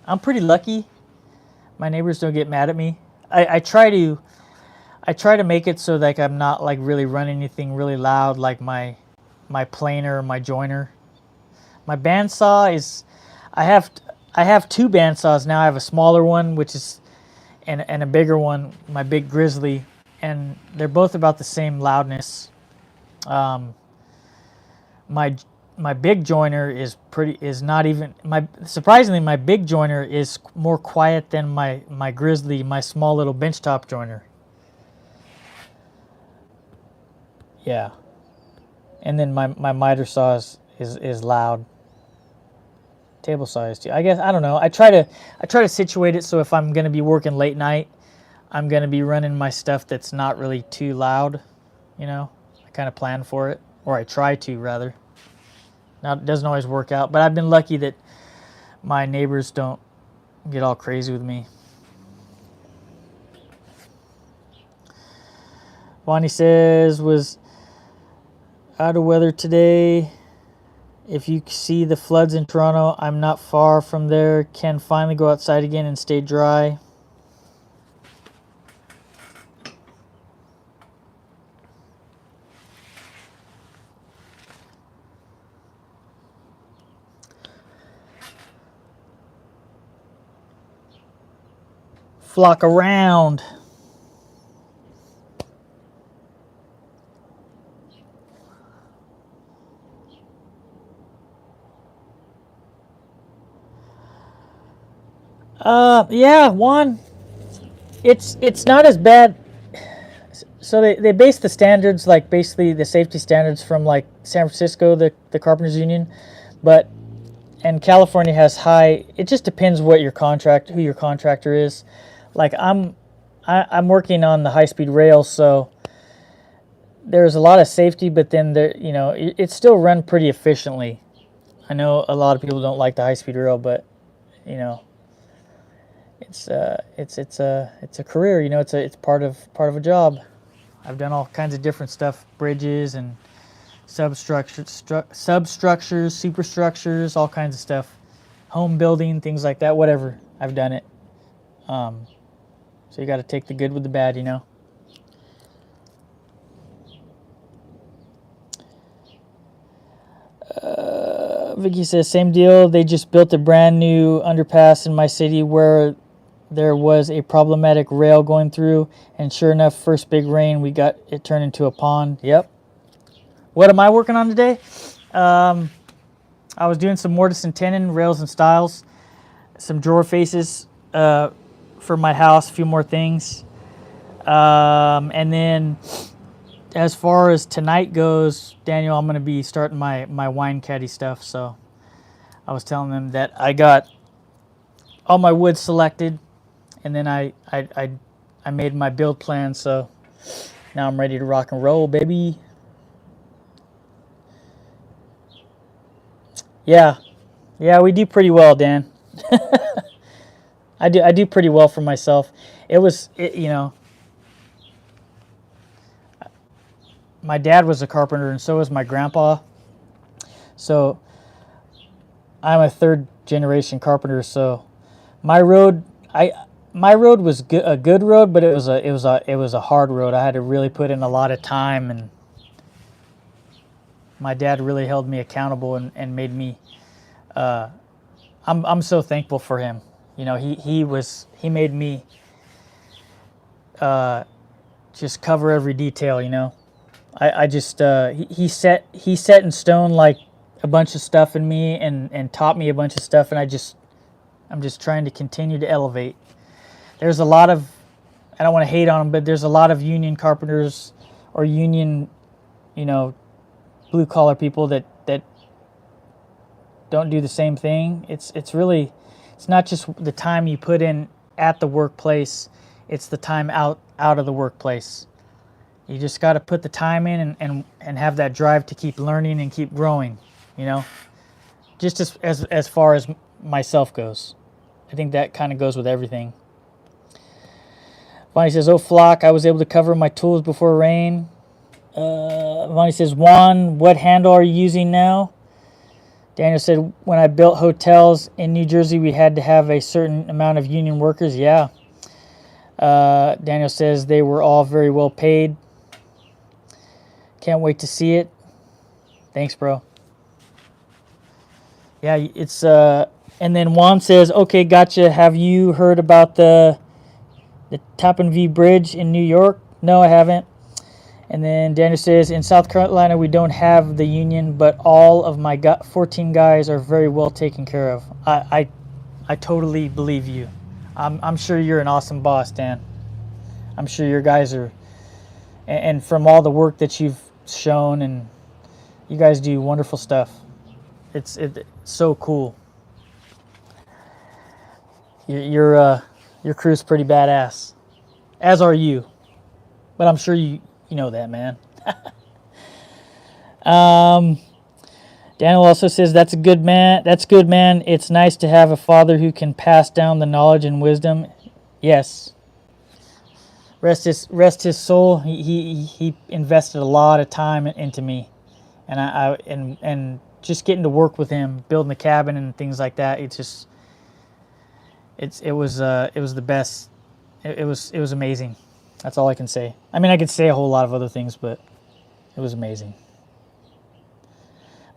I'm pretty lucky. My neighbors don't get mad at me. I try to make it so that I'm not like really running anything really loud like my planer or my joiner. My bandsaw is, I have 2 bandsaws now. I have a smaller one, which is, and a bigger one, my big Grizzly. And they're both about the same loudness. Um, my my big joiner is not even surprisingly my big joiner is more quiet than my grizzly, my small little benchtop joiner. Yeah. And then my miter saw is loud. Table saw is too. I guess I don't know. I try to situate it so if I'm gonna be working late night, I'm gonna be running my stuff that's not really too loud. You know, I kind of plan for it, or I try to rather. Now it doesn't always work out, but I've been lucky that my neighbors don't get all crazy with me. Bonnie says was out of weather today. If you see the floods in Toronto, I'm not far from there. Can finally go outside again and stay dry. Flock around. Yeah, Juan, it's not as bad. So they base the standards, like basically the safety standards from like San Francisco, the Carpenters Union, and California has high. It just depends what who your contractor is. Like I'm working on the high speed rail, so there's a lot of safety, but then it's still run pretty efficiently. I know a lot of people don't like the high speed rail, but you know, it's a career. You know, it's part of a job. I've done all kinds of different stuff, bridges and substructures, superstructures, all kinds of stuff, home building, things like that. Whatever, I've done it. So you got to take the good with the bad, you know. Vicky says, same deal. They just built a brand new underpass in my city where there was a problematic rail going through, and sure enough, first big rain, we got it turned into a pond. Yep. What am I working on today? I was doing some mortise and tenon, rails and stiles, some drawer faces for my house, a few more things. And then as far as tonight goes, Daniel, I'm going to be starting my wine caddy stuff. So I was telling them that I got all my wood selected, and then I made my build plan. So now I'm ready to rock and roll, baby. Yeah, we do pretty well, Dan. I do pretty well for myself. You know, my dad was a carpenter, and so was my grandpa. So I'm a third generation carpenter. So my road was a good road, but it was a hard road. I had to really put in a lot of time, and my dad really held me accountable and made me. I'm so thankful for him. You know, he made me just cover every detail. You know, I just he set in stone like a bunch of stuff in me and taught me a bunch of stuff, and I'm just trying to continue to elevate. There's a lot of, I don't want to hate on them, but there's a lot of union carpenters or union, you know, blue collar people that don't do the same thing. It's not just the time you put in at the workplace, it's the time out of the workplace. You just got to put the time in and have that drive to keep learning and keep growing, you know, just as far as myself goes. I think that kind of goes with everything. Vonnie says, oh, flock, I was able to cover my tools before rain. Vonnie says, Juan, what handle are you using now? Daniel said, when I built hotels in New Jersey, we had to have a certain amount of union workers. Yeah. Daniel says they were all very well paid. Can't wait to see it. Thanks, bro. Yeah, it's and then Juan says, okay, gotcha. Have you heard about the Tappan V Bridge in New York? No, I haven't. And then Daniel says, in South Carolina, we don't have the union, but all of my 14 guys are very well taken care of. I totally believe you. I'm sure you're an awesome boss, Dan. I'm sure your guys are, and from all the work that you've shown, and you guys do wonderful stuff. It's so cool. Your crew's pretty badass, as are you. But I'm sure you know that, man. Daniel also says, that's a good man. That's good, man. It's nice to have a father who can pass down the knowledge and wisdom. Yes. Rest his soul. He invested a lot of time into me, and just getting to work with him, building the cabin and things like that. It was the best. It was amazing. That's all I can say. I mean, I could say a whole lot of other things, but it was amazing.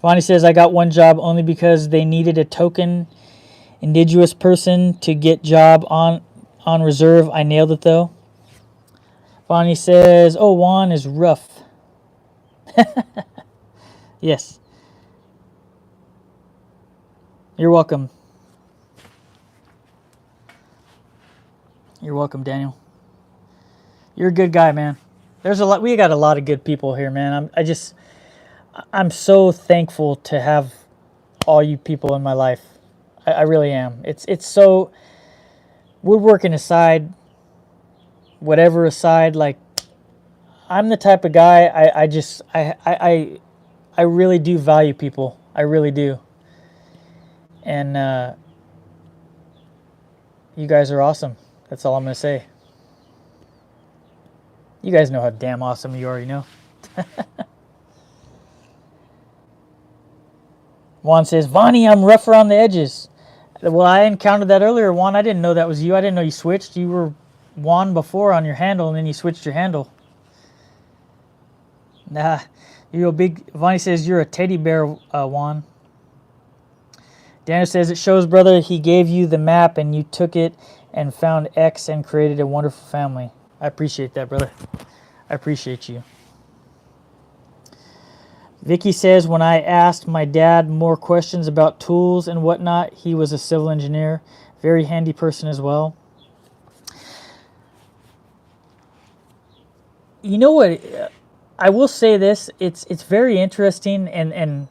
Vonnie says, I got one job only because they needed a token indigenous person to get job on reserve. I nailed it, though. Vonnie says, oh, Juan is rough. Yes. You're welcome. You're welcome, Daniel. You're a good guy, man. There's a lot. We got a lot of good people here, man. I'm so thankful to have all you people in my life. I really am. It's so, woodworking aside, whatever aside, like, I'm the type of guy, I really do value people. I really do. And you guys are awesome. That's all I'm going to say. You guys know how damn awesome you are, you know? Juan says, Vonnie, I'm rough around the edges. Well, I encountered that earlier, Juan. I didn't know that was you. I didn't know you switched. You were Juan before on your handle, and then you switched your handle. Nah, you're a big... Vonnie says, you're a teddy bear, Juan. Daniel says, it shows, brother, he gave you the map, and you took it and found X and created a wonderful family. I appreciate that, brother. I appreciate you. Vicky says, when I asked my dad more questions about tools and whatnot, he was a civil engineer. Very handy person as well. You know what? I will say this. It's very interesting, and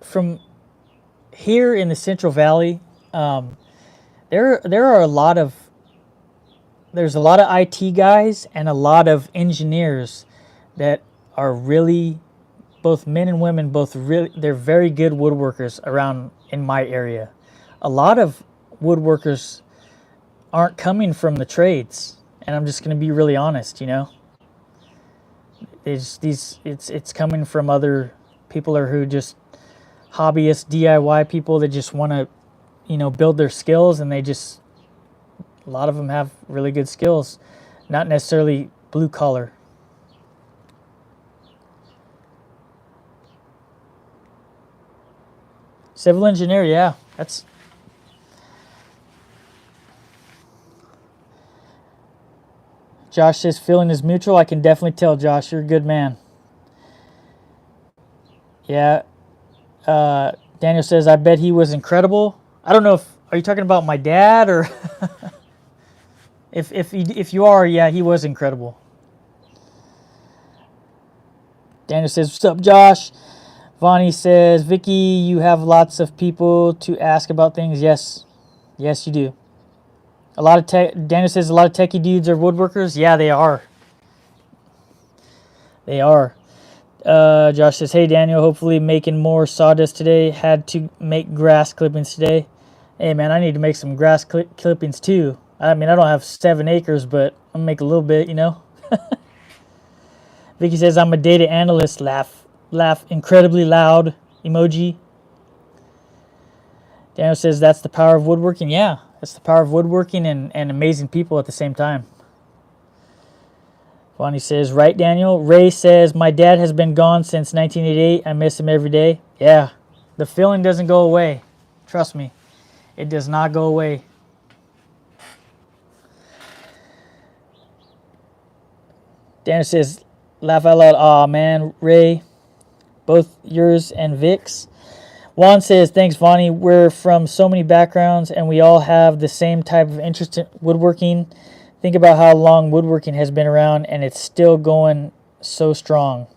from here in the Central Valley, there's a lot of IT guys and a lot of engineers that are really, both men and women, they're very good woodworkers around in my area. A lot of woodworkers aren't coming from the trades, and I'm just going to be really honest, you know. It's coming from other people who just hobbyist DIY people that just want to, you know, build their skills, and a lot of them have really good skills, not necessarily blue collar. Civil engineer, yeah, that's... Josh says feeling is mutual. I can definitely tell, Josh. You're a good man. Yeah. Daniel says, I bet he was incredible. I don't know if... Are you talking about my dad or... If you are, yeah, he was incredible. Daniel says, what's up, Josh? Vonnie says, Vicky, you have lots of people to ask about things. Yes. Yes, you do. Daniel says a lot of techie dudes are woodworkers. Yeah, they are. They are. Josh says, hey, Daniel, hopefully making more sawdust today. Had to make grass clippings today. Hey, man, I need to make some grass clippings, too. I mean, I don't have 7 acres, but I'll make a little bit, you know. Vicky says, I'm a data analyst. Laugh incredibly loud emoji. Daniel says, that's the power of woodworking. Yeah, that's the power of woodworking and amazing people at the same time. Bonnie says, right, Daniel. Ray says, my dad has been gone since 1988. I miss him every day. Yeah, the feeling doesn't go away. Trust me, it does not go away. Daniel says, laugh out loud. Aw, man, Ray, both yours and Vic's. Juan says, thanks, Vonnie. We're from so many backgrounds, and we all have the same type of interest in woodworking. Think about how long woodworking has been around, and it's still going so strong.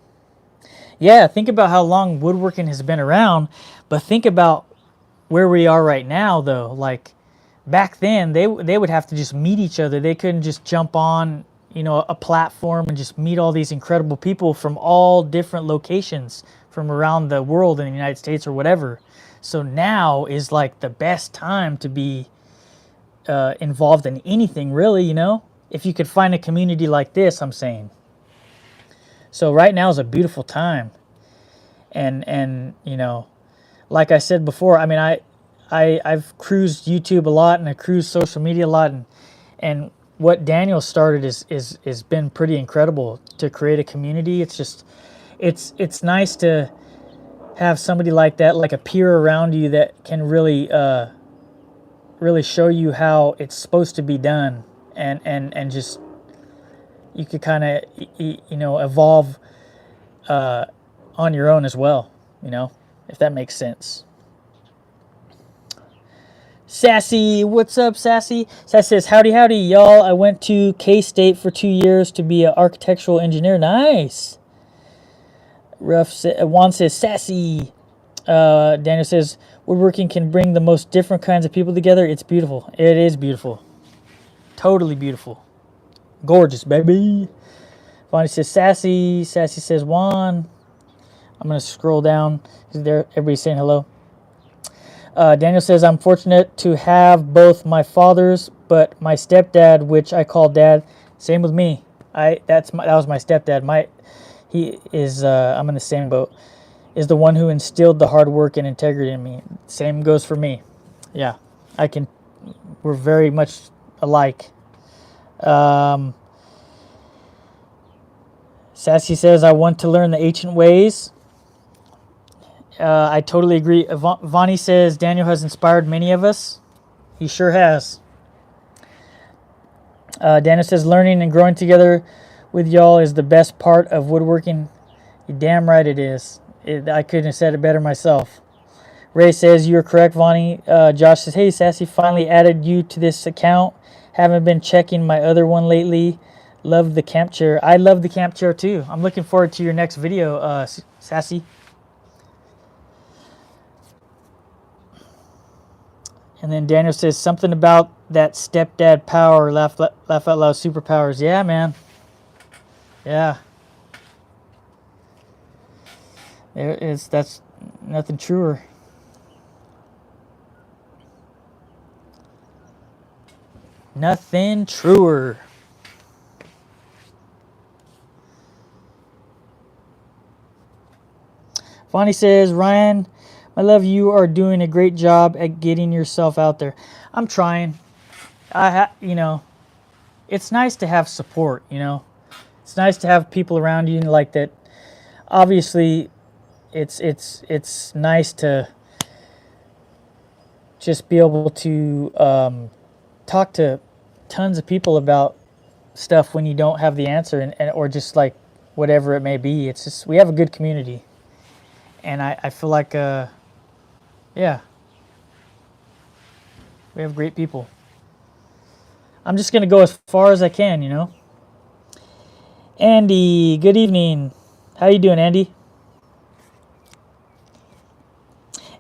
Yeah, think about how long woodworking has been around, but think about where we are right now, though. Like, back then, they would have to just meet each other. They couldn't just jump on, a platform and just meet all these incredible people from all different locations from around the world in the United States or whatever. So now is like the best time to be involved in anything, really, if you could find a community like this, I'm saying. So right now is a beautiful time. And like I said before, I mean, I've cruised YouTube a lot, and I cruised social media a lot, and what Daniel started is been pretty incredible to create a community. It's just it's nice to have somebody like that, like a peer around you that can really show you how it's supposed to be done, and just you could kind of evolve on your own as well, if that makes sense. Sassy, what's up, Sassy? Sassy says, howdy, y'all. I went to K-State for 2 years to be an architectural engineer. Nice. Juan says, sassy. Daniel says, woodworking can bring the most different kinds of people together. It's beautiful. It is beautiful. Totally beautiful. Gorgeous, baby. Bonnie says, sassy. Sassy says, Juan. I'm going to scroll down. Everybody's saying hello. Daniel says, I'm fortunate to have both my fathers, but my stepdad, which I call dad, same with me. That was my stepdad. He is, I'm in the same boat, is the one who instilled the hard work and integrity in me. Same goes for me. Yeah, we're very much alike. Sassy says, I want to learn the ancient ways. I totally agree. Vonnie says, Daniel has inspired many of us. He sure has. Daniel says, learning and growing together with y'all is the best part of woodworking. You're damn right it is. I couldn't have said it better myself. Ray says, you're correct, Vonnie. Josh says, hey, Sassy, finally added you to this account. Haven't been checking my other one lately. Love the camp chair. I love the camp chair too. I'm looking forward to your next video, Sassy. And then Daniel says something about that stepdad power, laugh out loud superpowers. Yeah, man. Yeah. That's nothing truer. Nothing truer. Vonnie says, Ryan, my love, you are doing a great job at getting yourself out there. I'm trying. It's nice to have support, It's nice to have people around you like that. Obviously, it's nice to just be able to talk to tons of people about stuff when you don't have the answer, or just like whatever it may be. It's just, we have a good community, and I feel like yeah, we have great people. I'm just gonna go as far as I can, Andy, good evening. How you doing, Andy?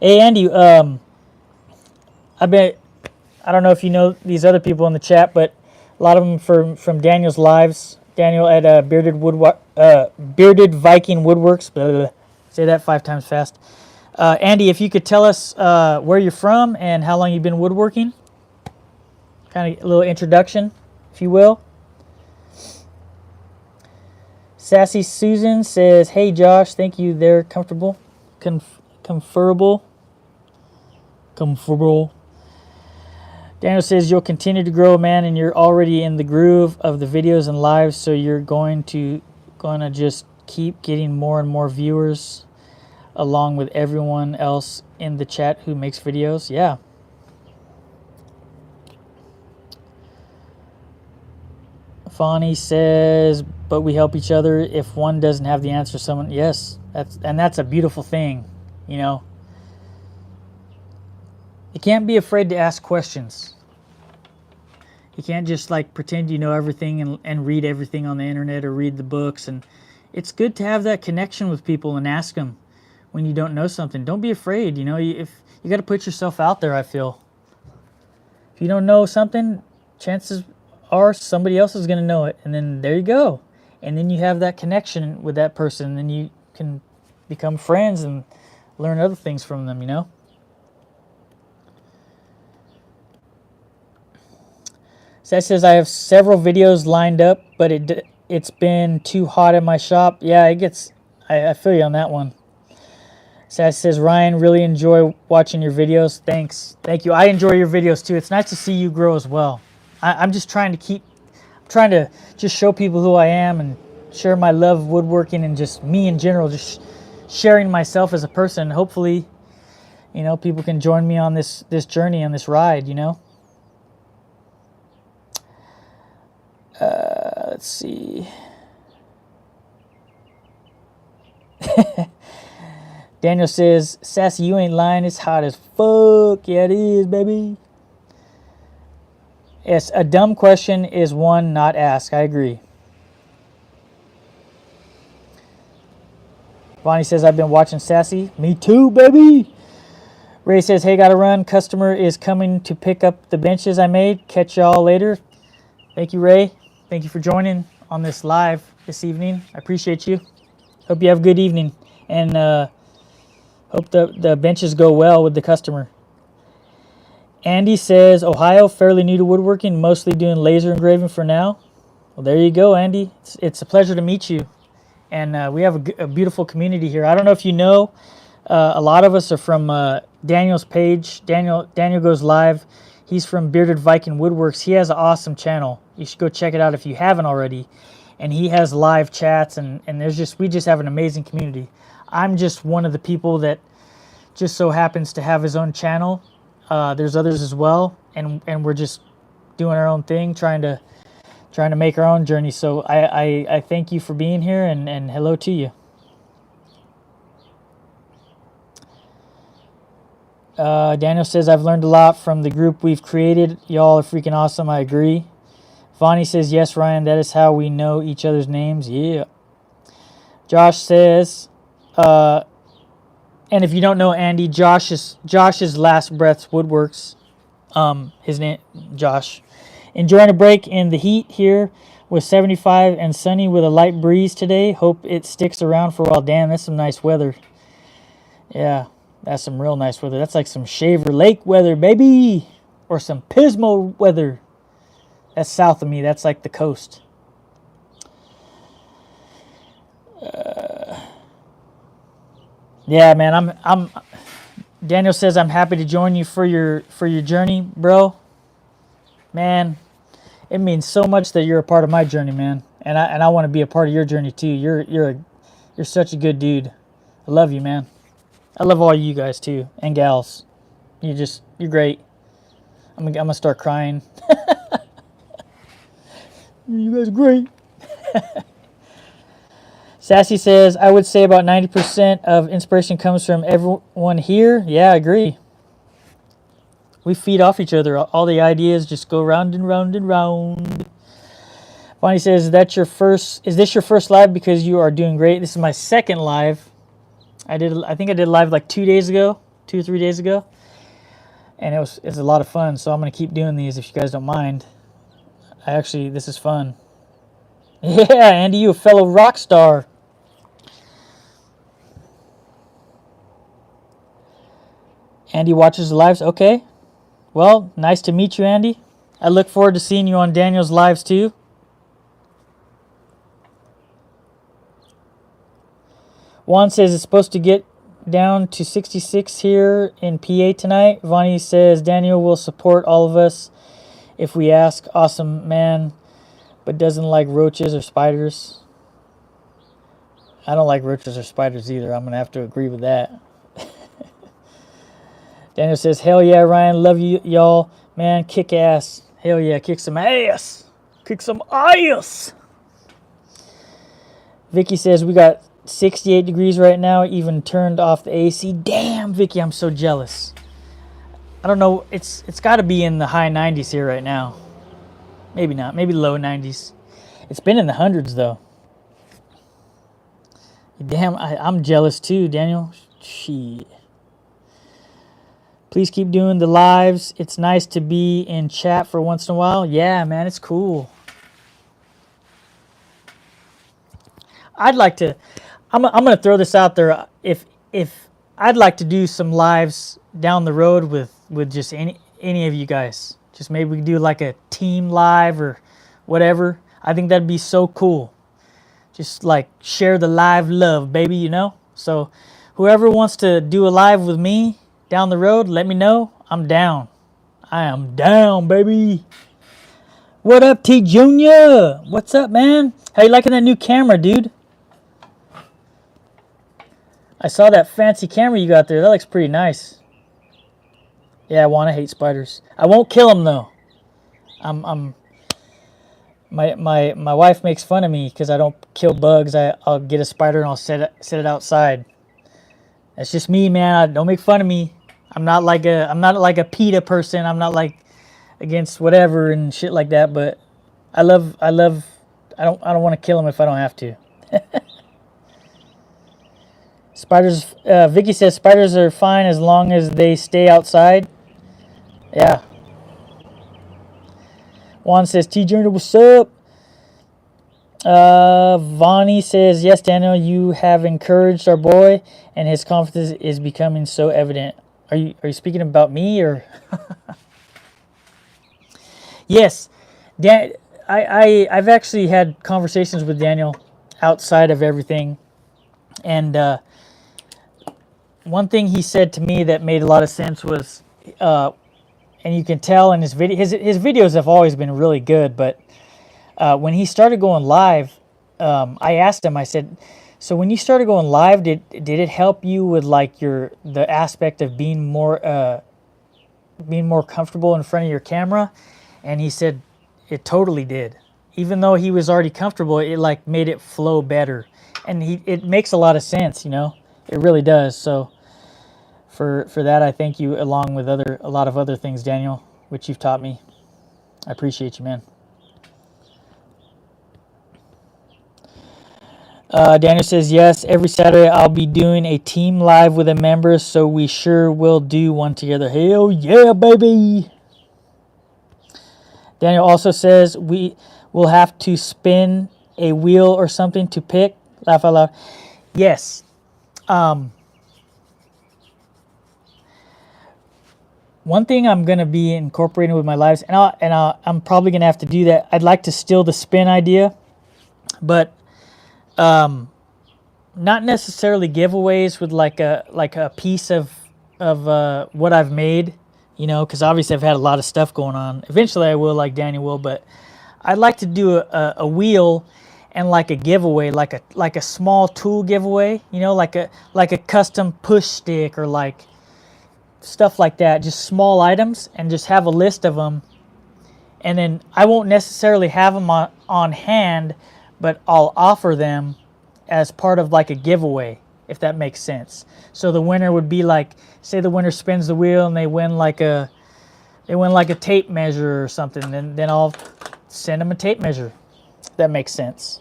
Hey, Andy. I don't know if you know these other people in the chat, but a lot of them from Daniel's lives. Daniel at Bearded Viking Woodworks. Blah, blah, blah. Say that 5 times fast. Andy, if you could tell us where you're from and how long you've been woodworking. Kind of a little introduction, if you will. Sassy Susan says, hey, Josh, thank you. They're comfortable. Comfortable. Daniel says, you'll continue to grow, man, and you're already in the groove of the videos and lives, so you're going to just keep getting more and more viewers along with everyone else in the chat who makes videos. Yeah. Fawny says, but we help each other. If one doesn't have the answer, someone, yes, that's a beautiful thing, you know. You can't be afraid to ask questions. You can't just like pretend you know everything and read everything on the internet or read the books. And it's good to have that connection with people and ask them when you don't know something. Don't be afraid. You know, if you got to put yourself out there, I feel. If you don't know something, chances are somebody else is going to know it. And then there you go. And then you have that connection with that person. And then you can become friends and learn other things from them, you know. So that says I have several videos lined up, but it's been too hot in my shop. Yeah, it gets. I feel you on that one. So that says Ryan, really enjoy watching your videos. Thank you. I enjoy your videos too. It's nice to see you grow as well. I'm just trying to just show people who I am and share my love of woodworking and just me in general, just sharing myself as a person. Hopefully, you know, people can join me on this journey, on this ride, you know. Let's see. Daniel says, Sassy, you ain't lying. It's hot as fuck. Yeah, it is, baby. Yes, a dumb question is one not asked. I agree. Bonnie says, I've been watching Sassy. Me too, baby. Ray says, hey, gotta run. Customer is coming to pick up the benches I made. Catch y'all later. Thank you, Ray. Thank you for joining on this live this evening. I appreciate you. Hope you have a good evening. And hope the benches go well with the customer. Andy says, Ohio, fairly new to woodworking, mostly doing laser engraving for now. Well, there you go, Andy. It's a pleasure to meet you. And we have a beautiful community here. I don't know if you know, a lot of us are from Daniel's page. Daniel goes live. He's from Bearded Viking Woodworks. He has an awesome channel. You should go check it out if you haven't already. And he has live chats, and we just have an amazing community. I'm just one of the people that just so happens to have his own channel. There's others as well, and we're just doing our own thing, trying to make our own journey. So I thank you for being here, and hello to you. Daniel says, I've learned a lot from the group we've created. Y'all are freaking awesome. I agree. Vonnie says, yes, Ryan, that is how we know each other's names. Yeah. Josh says, and if you don't know Andy, Josh's Last Breaths Woodworks. His name, Josh. Enjoying a break in the heat here with 75 and sunny with a light breeze today. Hope it sticks around for a while. Damn, that's some nice weather. Yeah. That's some real nice weather. That's like some Shaver Lake weather, baby. Or some Pismo weather. That's south of me. That's like the coast. Yeah, man. I'm. Daniel says I'm happy to join you for your journey, bro. Man, it means so much that you're a part of my journey, man. And I want to be a part of your journey too. You're such a good dude. I love you, man. I love all you guys too, and gals. You're great. I'm gonna start crying. You guys are great. Sassy says, I would say about 90% of inspiration comes from everyone here. Yeah, I agree. We feed off each other. All the ideas just go round and round and round. Bonnie says, is this your first live? Because you are doing great. This is my second live. I think I did live like 2 or 3 days ago. And it's a lot of fun. So I'm going to keep doing these if you guys don't mind. This is fun. Yeah, Andy, you a fellow rock star. Andy watches the lives. Okay. Well, nice to meet you, Andy. I look forward to seeing you on Daniel's lives too. Juan says it's supposed to get down to 66 here in PA tonight. Vonnie says Daniel will support all of us if we ask. Awesome man, but doesn't like roaches or spiders. I don't like roaches or spiders either. I'm going to have to agree with that. Daniel says, hell yeah, Ryan, love you, y'all. Man, kick ass. Hell yeah, kick some ass. Kick some ice. Vicky says we got 68 degrees right now, even turned off the AC. Damn, Vicky, I'm so jealous. I don't know, it's got to be in the high 90s here right now. Maybe not, maybe low 90s. It's been in the hundreds though. Damn, I'm jealous too, Daniel. Shit. Please keep doing the lives. It's nice to be in chat for once in a while. Yeah, man, it's cool. I'd like to. I'm gonna throw this out there. If I'd like to do some lives down the road with just any of you guys. Just maybe we could do like a team live or whatever. I think that'd be so cool. Just like share the live love, baby. You know. So whoever wants to do a live with me down the road, let me know. I'm down. I am down, baby. What up, T Junior? What's up, man? How you liking that new camera, dude? I saw that fancy camera you got there. That looks pretty nice. Yeah, I want to hate spiders. I won't kill them though. My wife makes fun of me because I don't kill bugs. I'll get a spider and I'll set it outside. That's just me, man. Don't make fun of me. I'm not like a PETA person. I'm not like against whatever and shit like that. But I don't want to kill them if I don't have to. Spiders. Vicky says spiders are fine as long as they stay outside. Yeah. Juan says T Journal, what's up? Vonnie says yes, Daniel. You have encouraged our boy, and his confidence is becoming so evident. Are you speaking about me or? Yes, Dan. I've actually had conversations with Daniel outside of everything, and one thing he said to me that made a lot of sense was, and you can tell in his video, his videos have always been really good, but when he started going live, I asked him, I said, so when you started going live, did it help you with like the aspect of being more comfortable in front of your camera? And he said it totally did. Even though he was already comfortable, it like made it flow better. And it makes a lot of sense, you know? It really does. So for that, I thank you, along with a lot of other things, Daniel, which you've taught me. I appreciate you, man. Daniel says, yes, every Saturday I'll be doing a team live with a member, so we sure will do one together. Hell yeah, baby. Daniel also says we will have to spin a wheel or something to pick. Laugh out loud. Yes. One thing I'm going to be incorporating with my lives, and I'm probably going to have to do that. I'd like to steal the spin idea, but not necessarily giveaways with like a piece of what I've made, you know, because obviously I've had a lot of stuff going on. Eventually I will, like Daniel will, but I'd like to do a wheel and like a giveaway, like a small tool giveaway, you know, like a custom push stick or like stuff like that, just small items, and just have a list of them. And then I won't necessarily have them on hand, but I'll offer them as part of like a giveaway, if that makes sense. So the winner would be like, say the winner spins the wheel and they win like a tape measure or something, then I'll send them a tape measure. If that makes sense.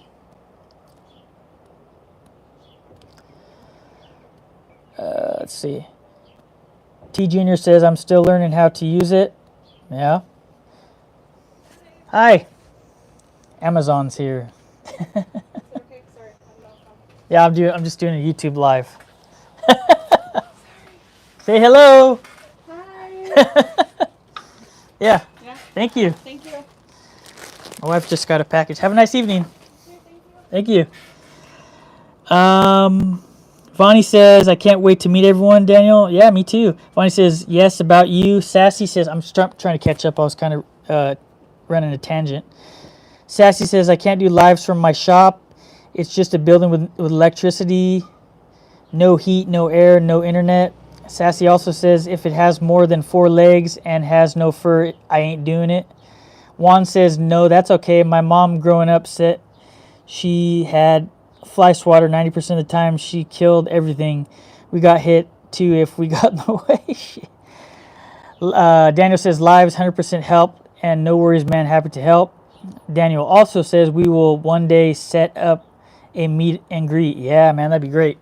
Let's see. T Junior says, I'm still learning how to use it. Yeah. Hi. Amazon's here. Okay, sorry. Yeah, I'm just doing a YouTube live. Say hello. Hi. Yeah. Yeah. Thank you. Thank you. My wife just got a package. Have a nice evening. Thank you. Thank you. Vonnie says, I can't wait to meet everyone, Daniel. Yeah, me too. Vonnie says, yes, about you. Sassy says, I'm trying to catch up. I was kind of running a tangent. Sassy says, I can't do lives from my shop. It's just a building with electricity, no heat, no air, no internet. Sassy also says, if it has more than 4 legs and has no fur, I ain't doing it. Juan says, no, that's okay. My mom growing up said she had fly swatter 90% of the time. She killed everything. We got hit too if we got in the way. Daniel says, lives 100% help and no worries, man. Happy to help. Daniel also says, we will one day set up a meet and greet. Yeah, man, that'd be great.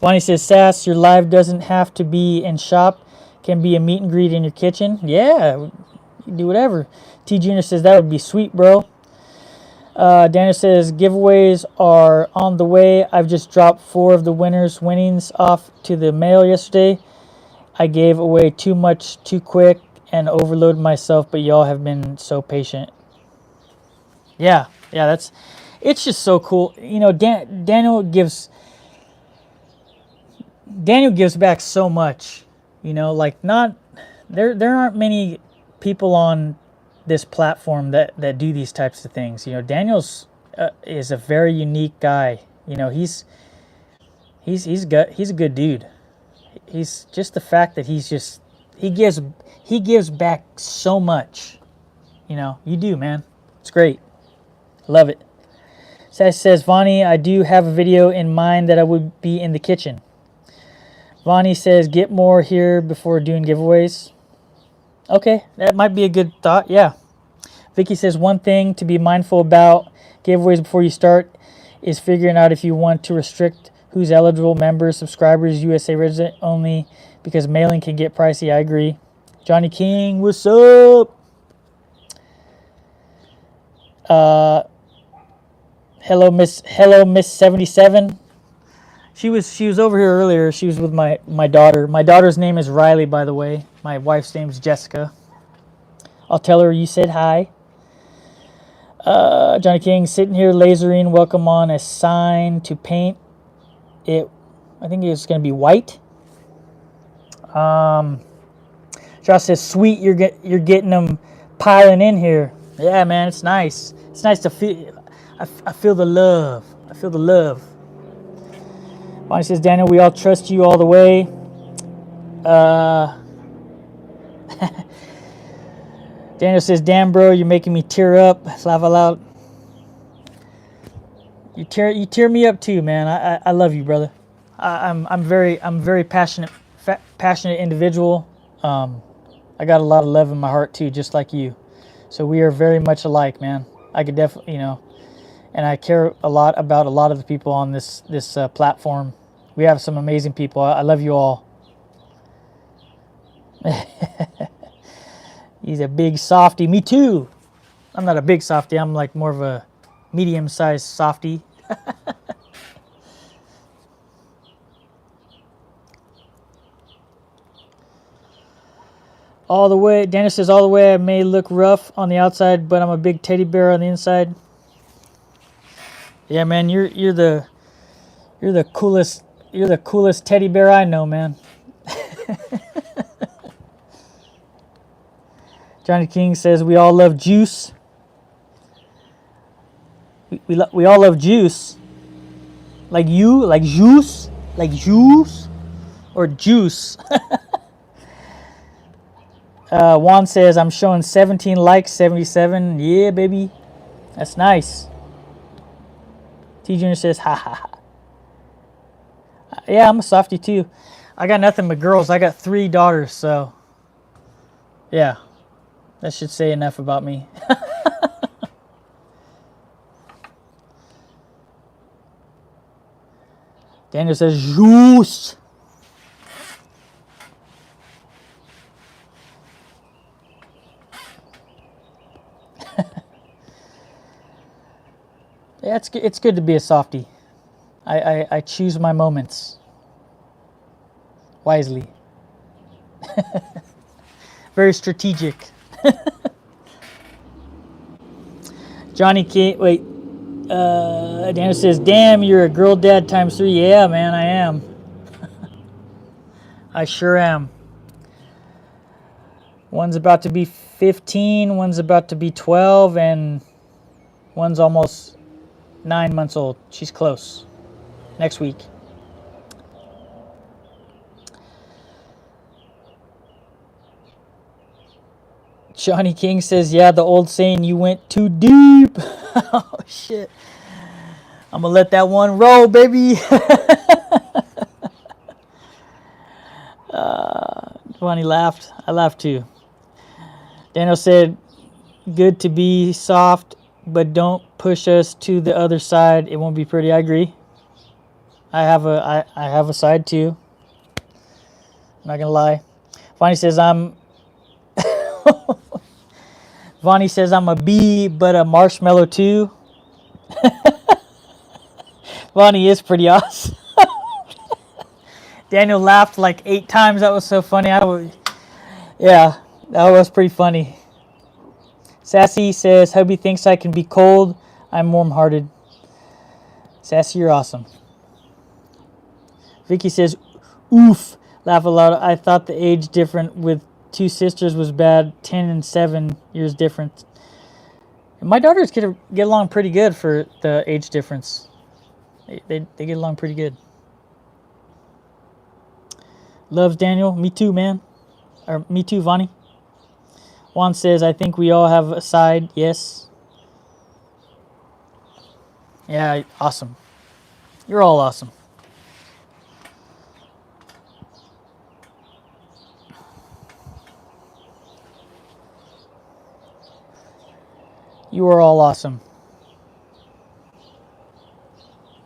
Bonnie says, Sass, your live doesn't have to be in shop. Can be a meet and greet in your kitchen. Yeah, you can do whatever. T Junior says, that would be sweet, bro. Daniel says, giveaways are on the way. I've just dropped 4 of the winnings off to the mail yesterday. I gave away too much too quick and overloaded myself, but y'all have been so patient. Yeah, it's just so cool. You know, Daniel gives back so much. You know, like there aren't many people on this platform that do these types of things. You know, Daniel's is a very unique guy. You know, he's a good dude. He's just the fact that he gives back so much. You know, you do, man. It's great. Love it. Says, Vonnie, I do have a video in mind that I would be in the kitchen. Vonnie says, get more here before doing giveaways. Okay, that might be a good thought, yeah. Vicky says, one thing to be mindful about giveaways before you start is figuring out if you want to restrict who's eligible, members, subscribers, USA resident only, because mailing can get pricey. I agree. Johnny King, what's up? Hello Miss 77. She was over here earlier. She was with my daughter. My daughter's name is Riley, by the way. My wife's name is Jessica. I'll tell her you said hi. Johnny King, sitting here lasering. Welcome on a sign to paint it. I think it's going to be white. Josh says, sweet, you're getting them piling in here. Yeah, man, it's nice. It's nice to feel. I feel the love. I feel the love. Bonnie says, Daniel, we all trust you all the way. Daniel says, damn, bro, you're making me tear up. Laugh out loud. You tear me up too, man. I love you, brother. I'm very passionate individual. I got a lot of love in my heart too, just like you. So we are very much alike, man. I could definitely, you know, and I care a lot about a lot of the people on this platform. We have some amazing people. I love you all. He's a big softy. Me too. I'm not a big softy. I'm like more of a medium-sized softy. All the way, Daniel says, all the way I may look rough on the outside, but I'm a big teddy bear on the inside. Yeah, man, you're the coolest teddy bear I know, man. Johnny King says, we all love juice. We all love juice. Like you, like juice, or juice. Juan says, I'm showing 17 likes, 77. Yeah, baby. That's nice. T Junior says, ha ha ha. Yeah, I'm a softie too. I got nothing but girls. I got 3 daughters, so yeah. That should say enough about me. Daniel says, juice. Yeah, it's good to be a softie. I choose my moments wisely. Very strategic. Johnny King, wait. Daniel says, damn, you're a girl dad times 3. Yeah, man, I am. I sure am. One's about to be 15, one's about to be 12, and one's almost 9 months old. She's close. Next week. Johnny King says, yeah, the old saying, you went too deep. Oh, shit. I'm going to let that one roll, baby. Bonnie laughed. I laughed too. Daniel said, good to be soft, but don't push us to the other side. It won't be pretty. I agree. I have a side too. I'm not gonna lie. Vonnie says I'm Vonnie says I'm a bee, but a marshmallow too. Vonnie is pretty awesome. Daniel laughed like 8 times. That was so funny. Yeah, that was pretty funny. Sassy says, hubby thinks I can be cold. I'm warm-hearted. Sassy, you're awesome. Vicky says, oof. Laugh aloud. I thought the age difference with 2 sisters was bad. 10 and 7 years difference. My daughters get along pretty good for the age difference. They get along pretty good. Loves Daniel. Me too, man. Or me too, Vonnie. Juan says, I think we all have a side. Yes. Yeah, awesome. You're all awesome. You are all awesome.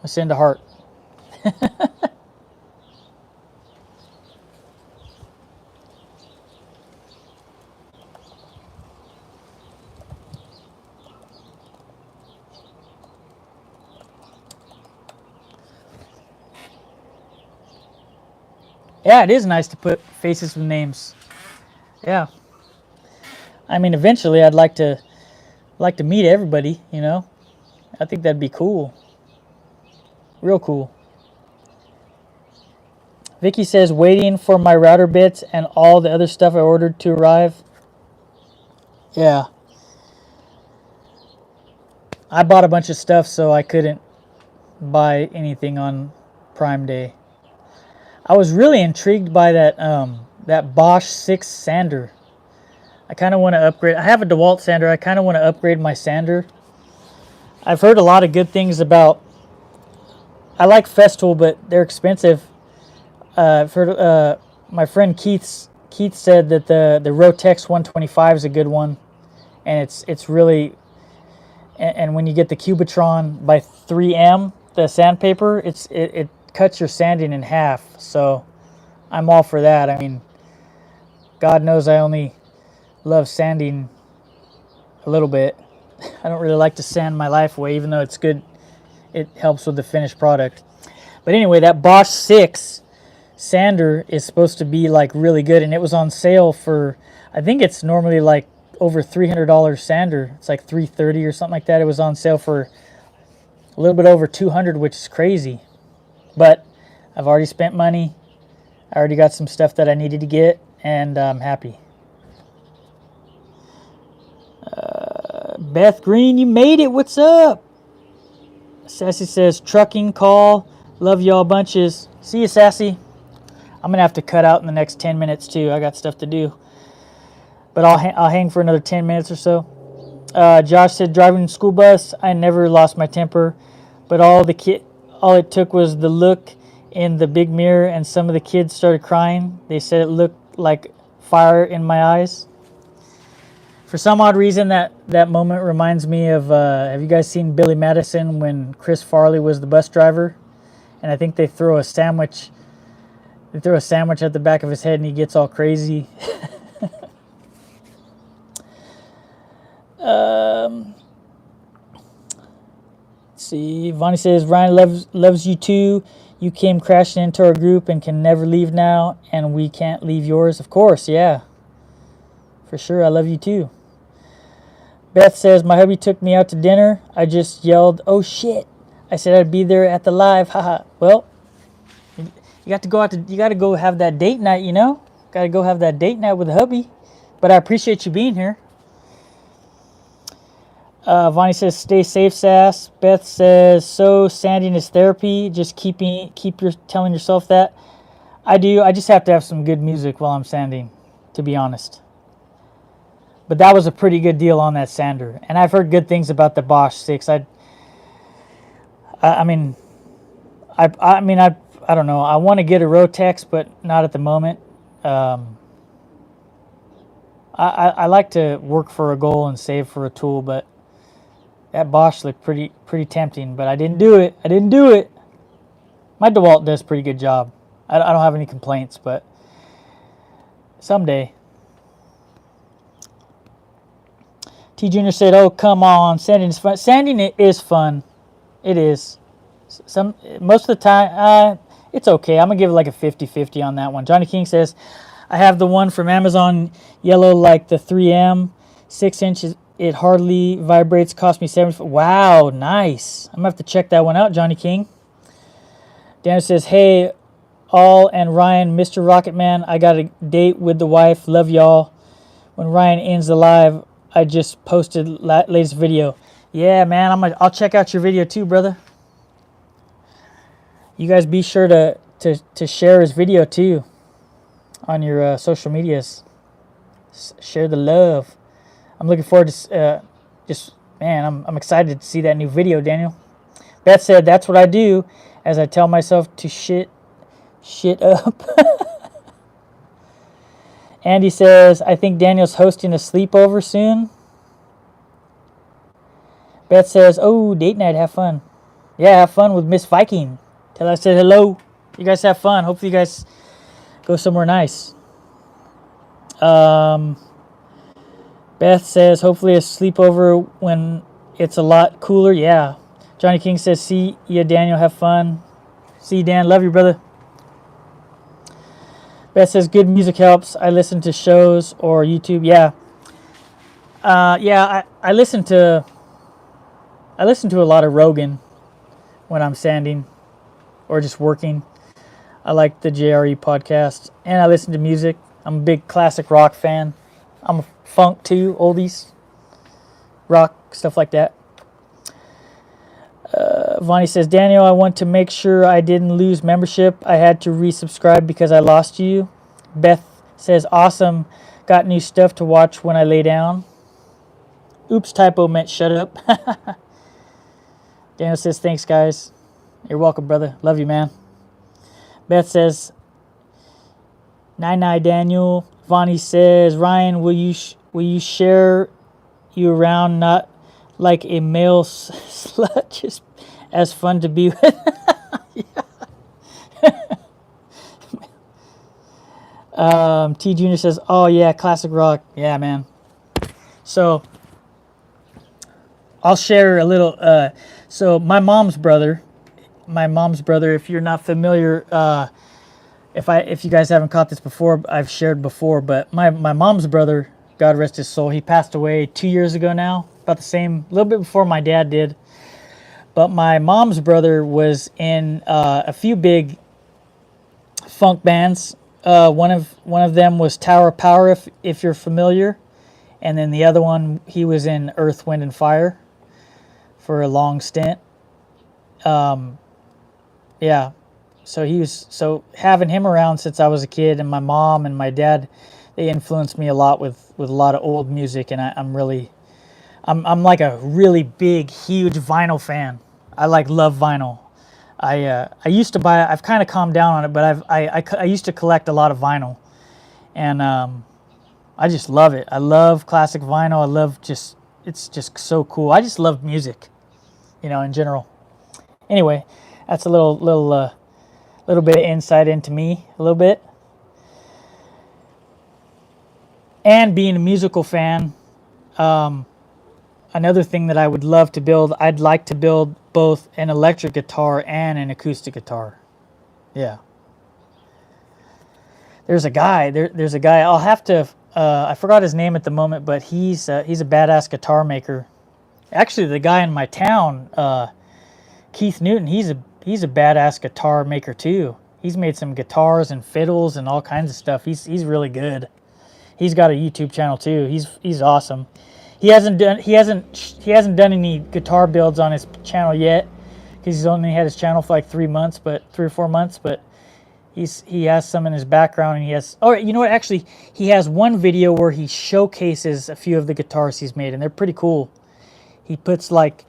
I send a heart. Yeah, it is nice to put faces with names. Yeah. I mean, eventually I'd like to meet everybody, you know. I think that'd be cool. Real cool. Vicky says, waiting for my router bits and all the other stuff I ordered to arrive. Yeah. I bought a bunch of stuff, so I couldn't buy anything on Prime Day. I was really intrigued by that Bosch 6 sander. I kind of want to upgrade. I have a DeWalt sander. I kind of want to upgrade my sander. I've heard a lot of good things about. I like Festool, but they're expensive. I've heard my friend Keith said that the Rotex 125 is a good one, and it's really. And when you get the Cubitron by 3M, the sandpaper, it cuts your sanding in half. So I'm all for that. I mean, God knows I only love sanding a little bit. I don't really like to sand my life away, even though it's good. It helps with the finished product. But anyway, that Bosch 6 sander is supposed to be like really good, and it was on sale for, I think it's normally like over $300 sander. It's like $330 or something like that. It was on sale for a little bit over $200, which is crazy. But I've already spent money. I already got some stuff that I needed to get, and I'm happy. Beth Green, you made it. What's up? Sassy says, trucking call. Love y'all bunches. See you, Sassy. I'm going to have to cut out in the next 10 minutes, too. I got stuff to do. But I'll hang for another 10 minutes or so. Josh said, driving school bus, I never lost my temper. But all it took was the look in the big mirror, and some of the kids started crying. They said it looked like fire in my eyes. For some odd reason, that moment reminds me of, have you guys seen Billy Madison when Chris Farley was the bus driver? And I think they throw a sandwich at the back of his head and he gets all crazy. Let's see. Vonnie says, Ryan loves you too. You came crashing into our group and can never leave now, and we can't leave yours. Of course, yeah. For sure, I love you too. Beth says, my hubby took me out to dinner. I just yelled, oh shit. I said I'd be there at the live. Haha. Well, you got to go have that date night, you know? Got to go have that date night with the hubby. But I appreciate you being here. Vonnie says, stay safe, Sass. Beth says, so sanding is therapy. Just keep telling yourself that. I do. I just have to have some good music while I'm sanding, to be honest. But that was a pretty good deal on that sander. And I've heard good things about the Bosch 6. I mean, I don't know. I want to get a Rotex, but not at the moment. I like to work for a goal and save for a tool, but that Bosch looked pretty tempting. But I didn't do it. My DeWalt does a pretty good job. I don't have any complaints, but someday. T Junior said, "Oh, come on, sanding is fun. Sanding is fun. It is. Most of the time, it's okay. I'm gonna give it like a 50-50 on that one." Johnny King says, "I have the one from Amazon, yellow like the 3M, 6 inches. It hardly vibrates. Cost me $7. Wow, nice. I'm gonna have to check that one out, Johnny King." Dan says, "Hey, all and Ryan, Mr. Rocket Man, I got a date with the wife. Love y'all. When Ryan ends the live, I just posted latest video." Yeah, man, I'll check out your video too, brother. You guys be sure to share his video too on your social medias. Share the love. I'm looking forward to I'm excited to see that new video, Daniel. Beth said, "That's what I do as I tell myself to shit up." Andy says, "I think Daniel's hosting a sleepover soon." Beth says, "Oh, date night, have fun." Yeah, have fun with Miss Viking. Tell her I said hello. You guys have fun. Hopefully you guys go somewhere nice. Beth says, "Hopefully a sleepover when it's a lot cooler." Yeah. Johnny King says, "See ya, Daniel. Have fun." See you, Dan. Love you, brother. Beth says, "Good music helps. I listen to shows or YouTube." Yeah. I listen to a lot of Rogan when I'm sanding or just working. I like the JRE podcast, and I listen to music. I'm a big classic rock fan. I'm a funk too, oldies, rock, stuff like that. Vonnie says, "Daniel, I want to make sure I didn't lose membership. I had to resubscribe because I lost you." Beth says, "Awesome. Got new stuff to watch when I lay down." Oops, typo meant shut up. Daniel says, "Thanks, guys." You're welcome, brother. Love you, man. Beth says, "Night, Daniel." Vonnie says, "Ryan, will you share you around? Not like a male slut, just as fun to be with." T Junior says, "Oh yeah, classic rock." Yeah, man. So I'll share a little. So my mom's brother. If you're not familiar, if you guys haven't caught this before, I've shared before. But my mom's brother, God rest his soul, he passed away 2 years ago now. About the same, a little bit before my dad did. But my mom's brother was in a few big funk bands. One of them was Tower of Power, if you're familiar, and then the other one, he was in Earth, Wind and Fire for a long stint. Yeah, so having him around since I was a kid, and my mom and my dad, they influenced me a lot with a lot of old music, and I'm like a really big, huge vinyl fan. I love vinyl. I used to buy. I've kind of calmed down on it, but I used to collect a lot of vinyl, and I just love it. I love classic vinyl. I love it's just so cool. I just love music, in general. Anyway, that's a little bit of insight into me, a little bit. And being a musical fan, another thing that I would love to build, I'd like to build both an electric guitar and an acoustic guitar. Yeah. There's a guy. I'll have to. I forgot his name at the moment, but he's a badass guitar maker. Actually, the guy in my town, Keith Newton, he's a badass guitar maker too. He's made some guitars and fiddles and all kinds of stuff. He's really good. He's got a YouTube channel too. He's awesome. He hasn't done any guitar builds on his channel yet because he's only had his channel for like 3 or 4 months. But He has some in his background, and he has. Oh, you know what? Actually, he has one video where he showcases a few of the guitars he's made, and they're pretty cool. He puts like,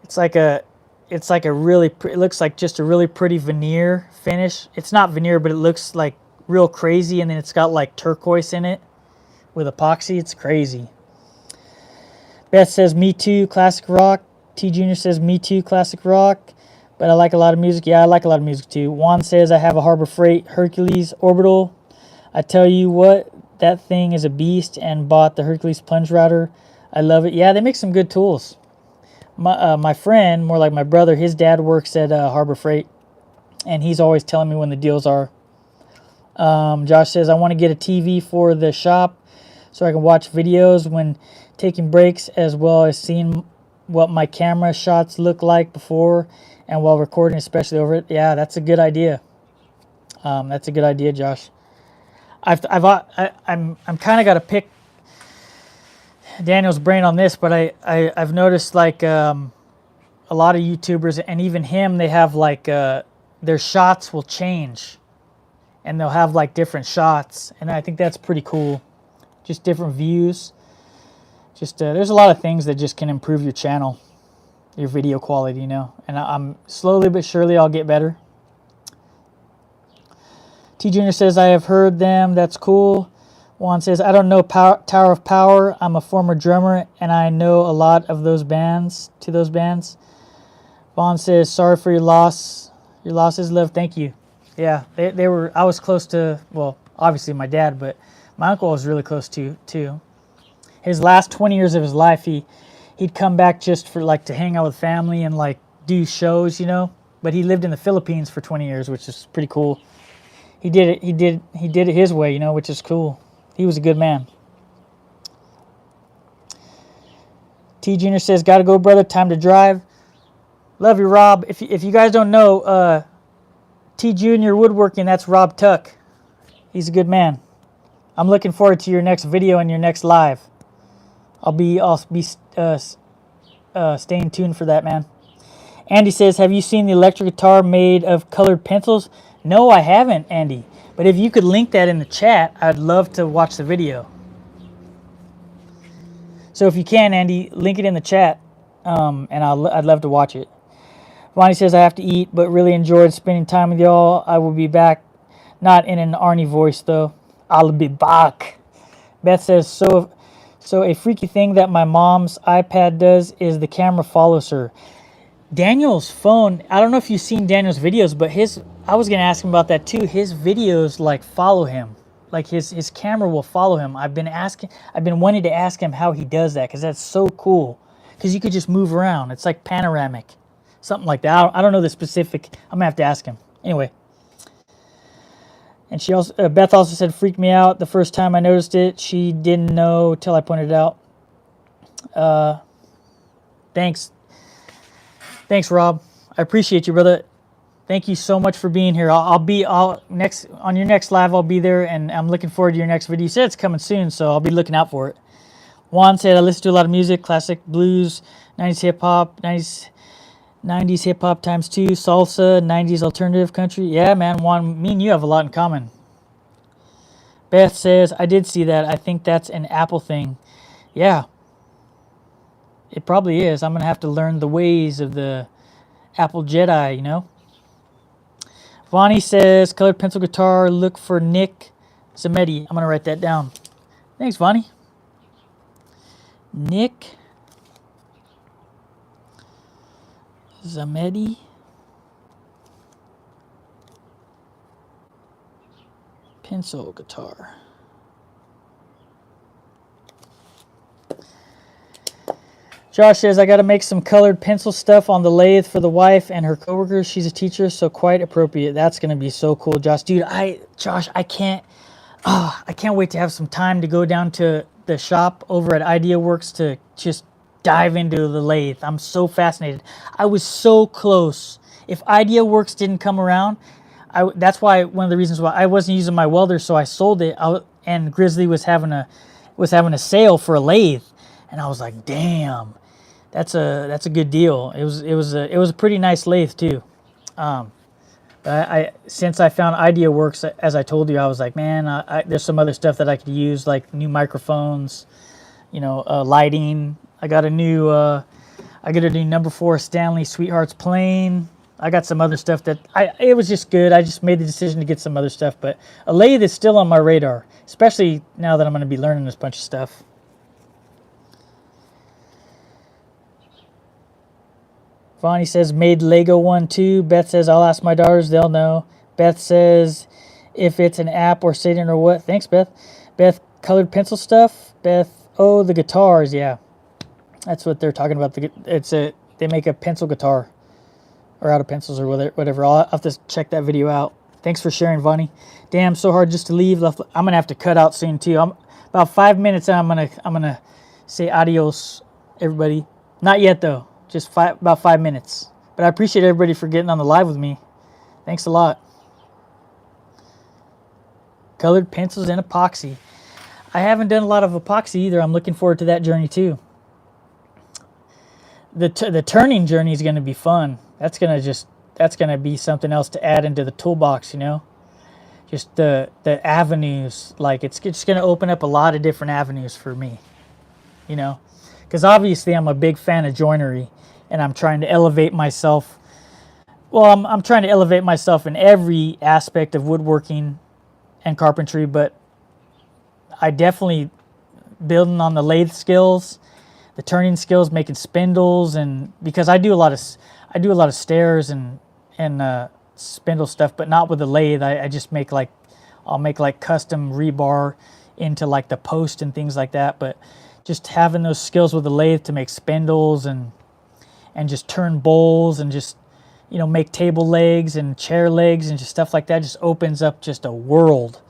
it's like a really. It looks like just a really pretty veneer finish. It's not veneer, but it looks like real crazy, and then it's got like turquoise in it with epoxy. It's crazy. Beth says, "Me too, classic rock." T Junior says, "Me too, classic rock." But I like a lot of music. Yeah, I like a lot of music too. Juan says, "I have a Harbor Freight Hercules Orbital. I tell you what, that thing is a beast, and bought the Hercules plunge router. I love it." Yeah, they make some good tools. My friend, more like my brother, his dad works at Harbor Freight, and he's always telling me when the deals are. Josh says, "I want to get a TV for the shop so I can watch videos when taking breaks, as well as seeing what my camera shots look like before and while recording, especially over it." Yeah, that's a good idea. That's a good idea, Josh. I'm kind of got to pick Daniel's brain on this, but I've noticed like a lot of YouTubers, and even him, they have like their shots will change, and they'll have like different shots, and I think that's pretty cool. Just different views. Just there's a lot of things that just can improve your channel, your video quality, you know. And I'm slowly but surely I'll get better. T Junior says, "I have heard them. That's cool." Juan says, "I don't know Tower of Power. I'm a former drummer, and I know a lot of those bands. To those bands." Vaughn says, "Sorry for your loss. Your losses, love." Thank you. Yeah, they were. I was close to. Well, obviously my dad, but my uncle was really close to too. His last 20 years of his life, he'd come back just for like to hang out with family and like do shows, you know. But he lived in the Philippines for 20 years, which is pretty cool. He did it. He did it his way, you know, which is cool. He was a good man. T Junior says, "Gotta go, brother. Time to drive." Love you, Rob. If you guys don't know, T Junior Woodworking, that's Rob Tuck. He's a good man. I'm looking forward to your next video and your next live. I'll be staying tuned for that, man. Andy says, "Have you seen the electric guitar made of colored pencils?" No, I haven't, Andy. But if you could link that in the chat, I'd love to watch the video. So if you can, Andy, link it in the chat, and I'd love to watch it. Ronnie says, "I have to eat, but really enjoyed spending time with y'all. I will be back." Not in an Arnie voice, though. "I'll be back." Beth says, So a freaky thing that my mom's iPad does is the camera follows her." Daniel's phone, I don't know if you've seen Daniel's videos, but I was going to ask him about that too. His videos like follow him. Like his camera will follow him. I've been wanting to ask him how he does that, because that's so cool. Because you could just move around. It's like panoramic. Something like that. I don't know the specific. I'm going to have to ask him. Anyway. And she also, Beth also said, "Freaked me out the first time I noticed it. She didn't know till I pointed it out." Thanks, Rob. I appreciate you, brother. Thank you so much for being here. On your next live. I'll be there, and I'm looking forward to your next video. You said it's coming soon, so I'll be looking out for it. Juan said, "I listen to a lot of music, classic blues, 90s hip hop, 90s hip hop times 2, salsa, 90s alternative country." Yeah, man, Juan, me and you have a lot in common. Beth says, "I did see that. I think that's an Apple thing." Yeah, it probably is. I'm going to have to learn the ways of the Apple Jedi, you know. Vonnie says, "Colored pencil guitar, look for Nick Zametti." I'm going to write that down. Thanks, Vonnie. Nick Zametti. Pencil guitar. Josh says, "I got to make some colored pencil stuff on the lathe for the wife and her coworkers. She's a teacher, so quite appropriate." That's going to be so cool, Josh. Dude, I can't wait to have some time to go down to the shop over at IdeaWorks to just dive into the lathe. I'm so fascinated. I was so close. If IdeaWorks didn't come around, that's why one of the reasons why I wasn't using my welder, so I sold it. And Grizzly was having a sale for a lathe, and I was like, "Damn, that's a good deal." It was a pretty nice lathe too. Since I found IdeaWorks, as I told you, I was like, man, there's some other stuff that I could use, like new microphones, lighting. I got a new number 4 Stanley Sweethearts plane. I got some other stuff it was just good. I just made the decision to get some other stuff, but a lathe is still on my radar, especially now that I'm going to be learning this bunch of stuff. Vonnie says, made Lego one too. Beth says, I'll ask my daughters, they'll know. Beth says, if it's an app or sitting or what. Thanks, Beth. Beth, colored pencil stuff. Beth, oh, the guitars, yeah. That's what they're talking about. They make a pencil guitar, or out of pencils or whatever. I'll have to check that video out. Thanks for sharing, Vonnie. Damn, so hard just to leave. I'm gonna have to cut out soon too. I'm about 5 minutes and I'm gonna say adios, everybody. Not yet though. Just about 5 minutes. But I appreciate everybody for getting on the live with me. Thanks a lot. Colored pencils and epoxy. I haven't done a lot of epoxy either. I'm looking forward to that journey too. The turning journey is going to be fun. That's going to be something else to add into the toolbox, Just the avenues, like it's just going to open up a lot of different avenues for me, Because obviously I'm a big fan of joinery, and I'm trying to elevate myself. Well, I'm trying to elevate myself in every aspect of woodworking and carpentry, but I definitely building on the lathe skills, the turning skills, making spindles, and because I do a lot of stairs and spindle stuff, but not with the lathe. I just I'll make custom rebar into like the post and things like that. But just having those skills with the lathe to make spindles and just turn bowls and just make table legs and chair legs and just stuff like that just opens up just a world,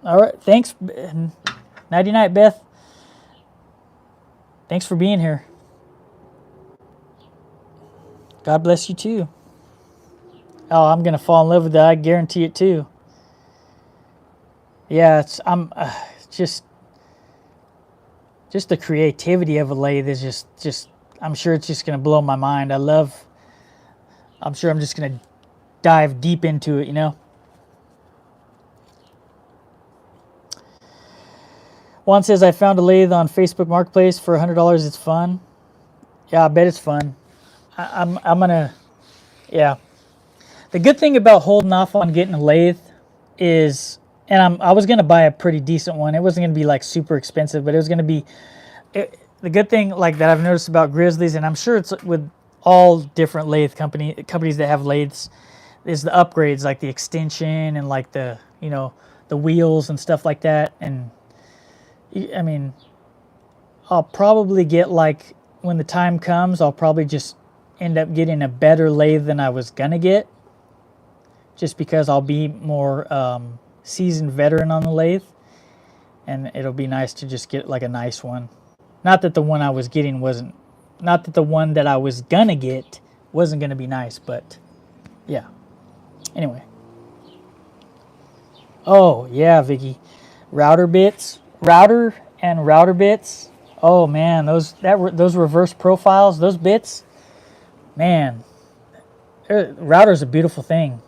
All right, thanks. Nighty night, Beth. Thanks for being here. God bless you too. Oh, I'm gonna fall in love with that. I guarantee it too. Yeah, just the creativity of a lathe is just. I'm sure it's just gonna blow my mind. I'm sure I'm just gonna dive deep into it. Juan says, I found a lathe on Facebook Marketplace for $100. It's fun. Yeah, I bet it's fun. I'm gonna, yeah. The good thing about holding off on getting a lathe is, and I was gonna buy a pretty decent one. It wasn't gonna be like super expensive, but it was gonna be. The good thing like that I've noticed about Grizzlies, and I'm sure it's with all different lathe companies that have lathes, is the upgrades, like the extension and like the the wheels and stuff like that. And I mean, I'll probably get like, when the time comes, I'll probably just end up getting a better lathe than I was gonna get, just because I'll be more seasoned veteran on the lathe, and it'll be nice to just get like a nice one. Not that the one I was getting wasn't, not that the one that I was gonna get wasn't gonna be nice, but yeah. Anyway. Oh yeah, Vicky, router and router bits. Oh man, those reverse profiles, those bits, man. Router's a beautiful thing,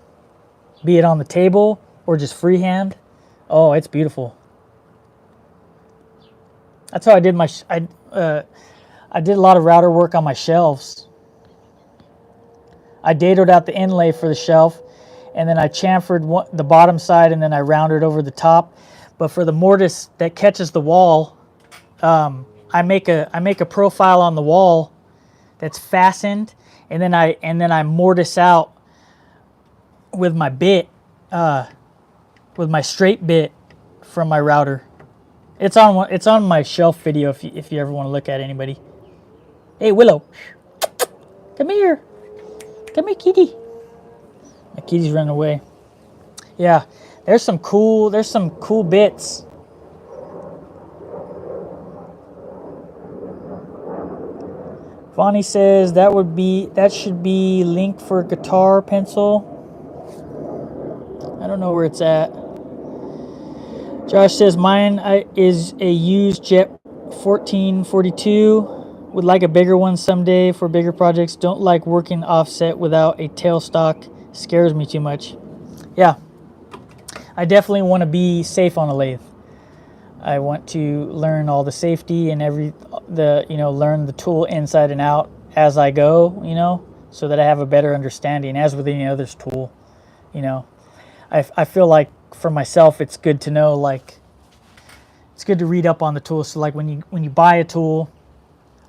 be it on the table or just freehand. Oh, it's beautiful. That's how I did I did a lot of router work on my shelves. I dadoed out the inlay for the shelf, and then I chamfered the bottom side, and then I rounded over the top. But for the mortise that catches the wall, I make a profile on the wall that's fastened, and then I mortise out with my bit, with my straight bit from my router. It's on my shelf video if you ever want to look at it, anybody. Hey Willow, come here, kitty. My kitty's running away. Yeah, there's some cool bits. Vonnie says that should be link for guitar pencil. I don't know where it's at. Josh says mine is a used Jet 1442. Would like a bigger one someday for bigger projects. Don't like working offset without a tailstock. Scares me too much. Yeah, I definitely want to be safe on a lathe. I want to learn all the safety and learn the tool inside and out as I go, so that I have a better understanding, as with any other tool, I feel like for myself, it's good to know, like, it's good to read up on the tool. So like when you buy a tool,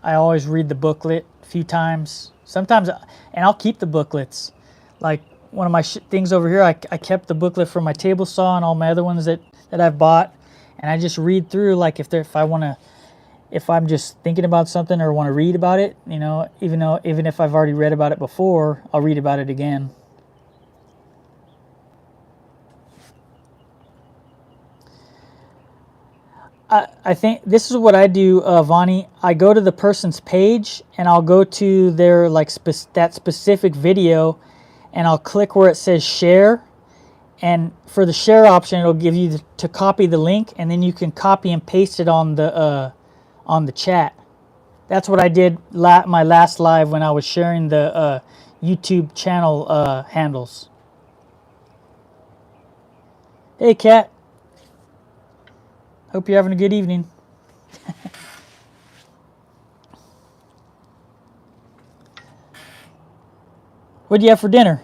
I always read the booklet a few times. Sometimes, and I'll keep the booklets. Like one of my things over here, I kept the booklet for my table saw and all my other ones that I've bought, and I just read through, like if I'm just thinking about something or want to read about it, even if I've already read about it before, I'll read about it again. I think this is what I do, Vonnie. I go to the person's page and I'll go to their that specific video, and I'll click where it says share. And for the share option, it'll give you to copy the link, and then you can copy and paste it on the chat. That's what I did my last live when I was sharing the YouTube channel handles. Hey, Kat. Hope you're having a good evening. What do you have for dinner?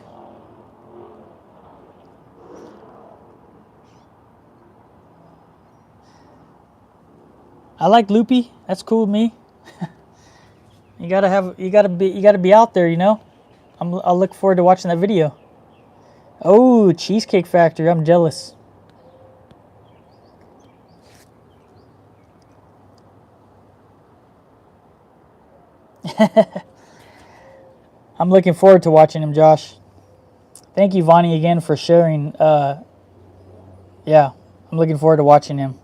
I like loopy. That's cool with me. You gotta be out there, I'll look forward to watching that video. Oh, Cheesecake Factory. I'm jealous. I'm looking forward to watching him, Josh. Thank you, Vonnie, again for sharing. Yeah, I'm looking forward to watching him.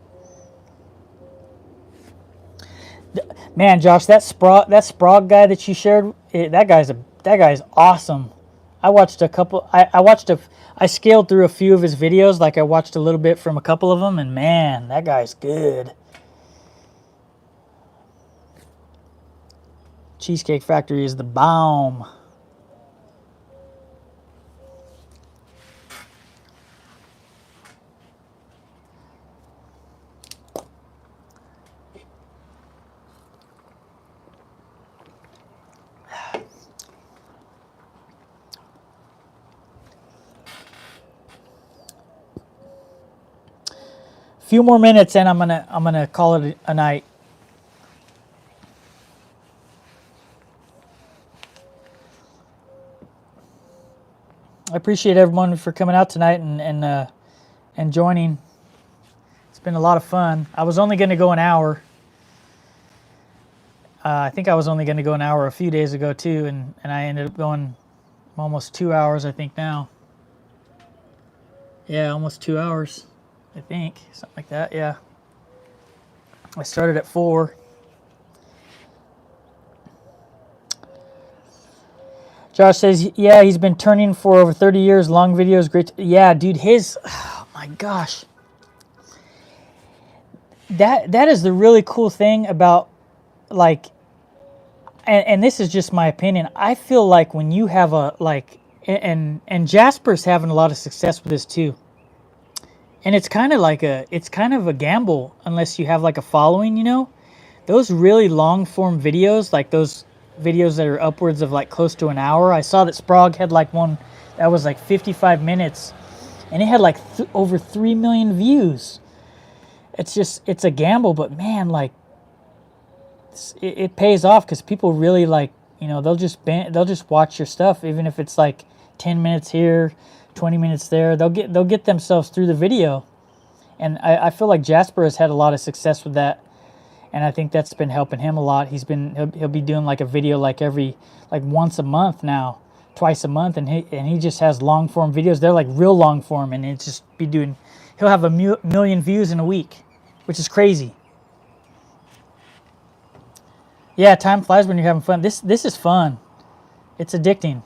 Man, Josh, that Sprague guy that you shared, that guy's awesome. I scaled through a few of his videos, like I watched a little bit from a couple of them, and man, that guy's good. Cheesecake Factory is the bomb. Few more minutes and I'm gonna call it a night. I appreciate everyone for coming out tonight and joining. It's been a lot of fun. I was only going to go an hour. I think I was only going to go an hour a few days ago too, and I ended up going almost 2 hours, I think now. Yeah, almost 2 hours, I think, something like that. Yeah. I started at 4. Josh says, yeah, he's been turning for over 30 years. Long videos, great. Yeah, dude, oh my gosh. That is the really cool thing about, like, and this is just my opinion. I feel like when you have and Jasper's having a lot of success with this too. And it's kind of a gamble unless you have like a following, Those really long form videos, like those videos that are upwards of like close to an hour. I saw that Sprague had like one that was like 55 minutes and it had like over 3 million views. It's a gamble, but man, like it pays off because people really they'll just watch your stuff, even if it's like 10 minutes here, 20 minutes there. They'll get themselves through the video. And I feel like Jasper has had a lot of success with that. And I think that's been helping him a lot. He'll be doing like a video like once a month now, twice a month, and he just has long form videos. They're like real long form, and he'll have a million views in a week, which is crazy. Yeah, time flies when you're having fun. This is fun. It's addicting,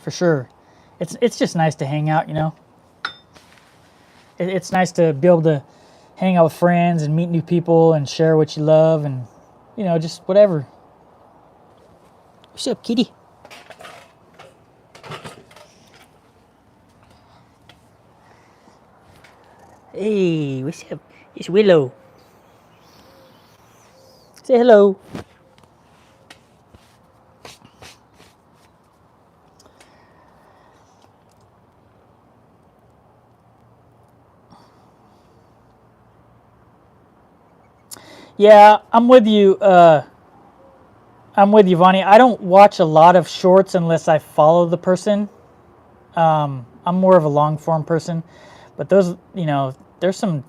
for sure. It's just nice to hang out, It's nice to be able to hang out with friends and meet new people and share what you love and, just whatever. What's up, kitty? Hey, what's up? It's Willow. Say hello. Yeah, I'm with you. I'm with you, Vonnie. I don't watch a lot of shorts unless I follow the person. I'm more of a long form person, but those, there's some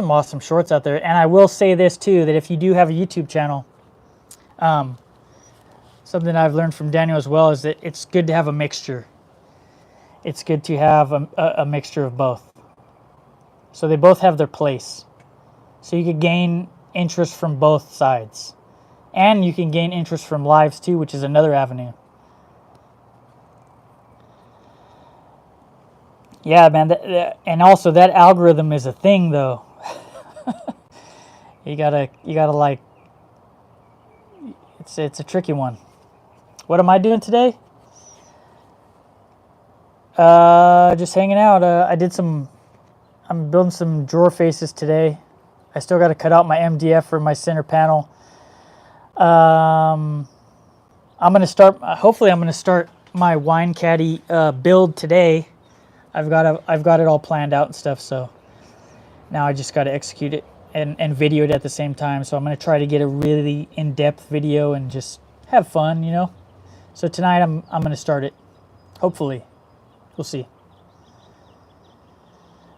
awesome shorts out there. And I will say this too, that if you do have a YouTube channel, something I've learned from Daniel as well is that it's good to have a mixture. It's good to have a mixture of both. So they both have their place. So you could gain interest from both sides. And you can gain interest from lives too, which is another avenue. Yeah, man. And also that algorithm is a thing, though. you gotta like. It's a tricky one. What am I doing today? Just hanging out. I'm building some drawer faces today. I still got to cut out my MDF for my center panel. I'm gonna start. Hopefully, I'm gonna start my wine caddy build today. I've got it all planned out and stuff. So now I just got to execute it and video it at the same time. So I'm gonna try to get a really in-depth video and just have fun, So tonight I'm gonna start it. Hopefully, we'll see.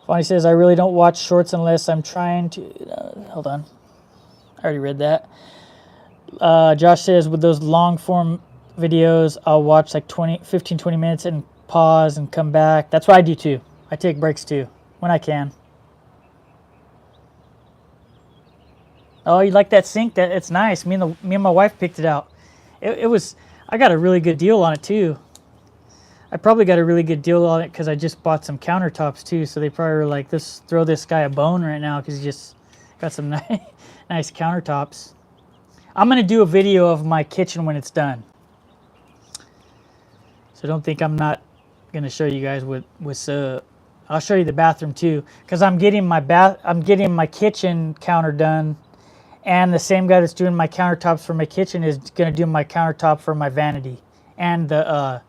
Bonnie says I really don't watch shorts unless I'm trying to. Hold on, I already read that. Josh says with those long form videos, I'll watch like 15, 20 minutes and pause and come back. That's what I do too. I take breaks too when I can. Oh, you like that sink? It's nice. Me and my wife picked it out. I got a really good deal on it too. I probably got a really good deal on it because I just bought some countertops too. So they probably were like, throw this guy a bone right now because he just got some nice countertops. I'm going to do a video of my kitchen when it's done. So don't think I'm not going to show you guys I'll show you the bathroom too, because I'm getting my kitchen counter done, and the same guy that's doing my countertops for my kitchen is going to do my countertop for my vanity and the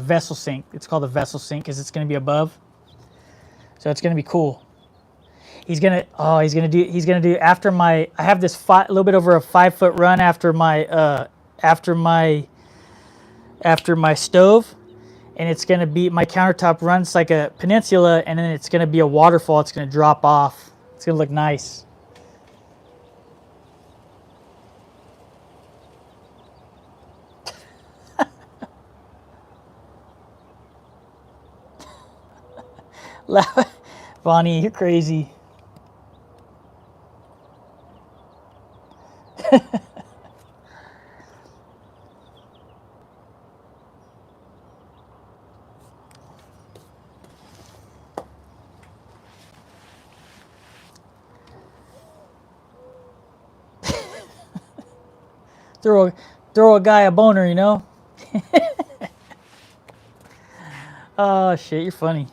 vessel sink. It's called a vessel sink because it's going to be above. So it's going to be cool. He's gonna do after my. I have this a little bit over a 5-foot run after my stove, and it's gonna be my countertop runs like a peninsula, and then it's gonna be a waterfall. It's gonna drop off. It's gonna look nice. Bonnie, you're crazy. Throw a guy a boner, Oh shit, you're funny.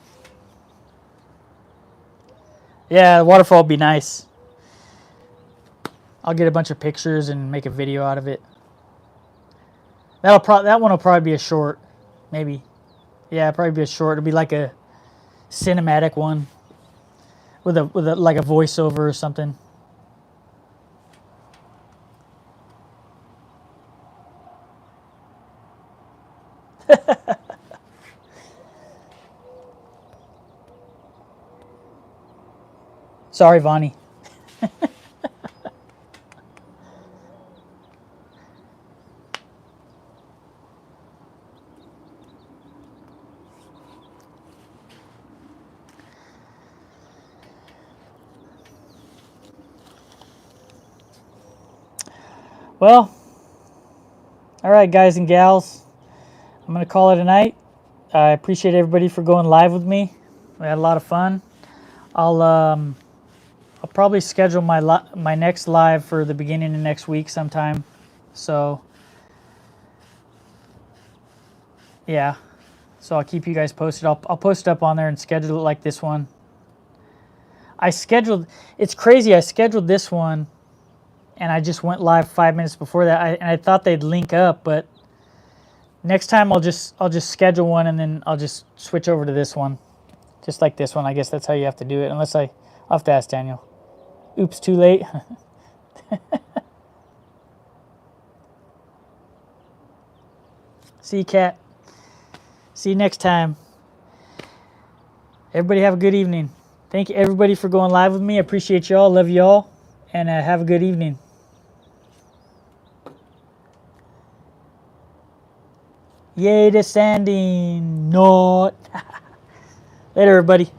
Yeah, the waterfall would be nice. I'll get a bunch of pictures and make a video out of it. That one will probably be a short, maybe. Yeah, probably be a short. It'll be like a cinematic one with a like a voiceover or something. Sorry, Vonnie. Well, all right, guys and gals. I'm going to call it a night. I appreciate everybody for going live with me. We had a lot of fun. I'll probably schedule my next live for the beginning of next week sometime. So Yeah. So I'll keep you guys posted. I'll post up on there and schedule it like this one. It's crazy. I scheduled this one and I just went live 5 minutes before that. And I thought they'd link up, but next time I'll just schedule one and then I'll just switch over to this one. Just like this one. I guess that's how you have to do it. I'll have to ask Daniel. Oops, too late. See you, Kat. See you next time. Everybody have a good evening. Thank you, everybody, for going live with me. I appreciate y'all. Love y'all. And have a good evening. Yay to sanding. Not. Later, everybody.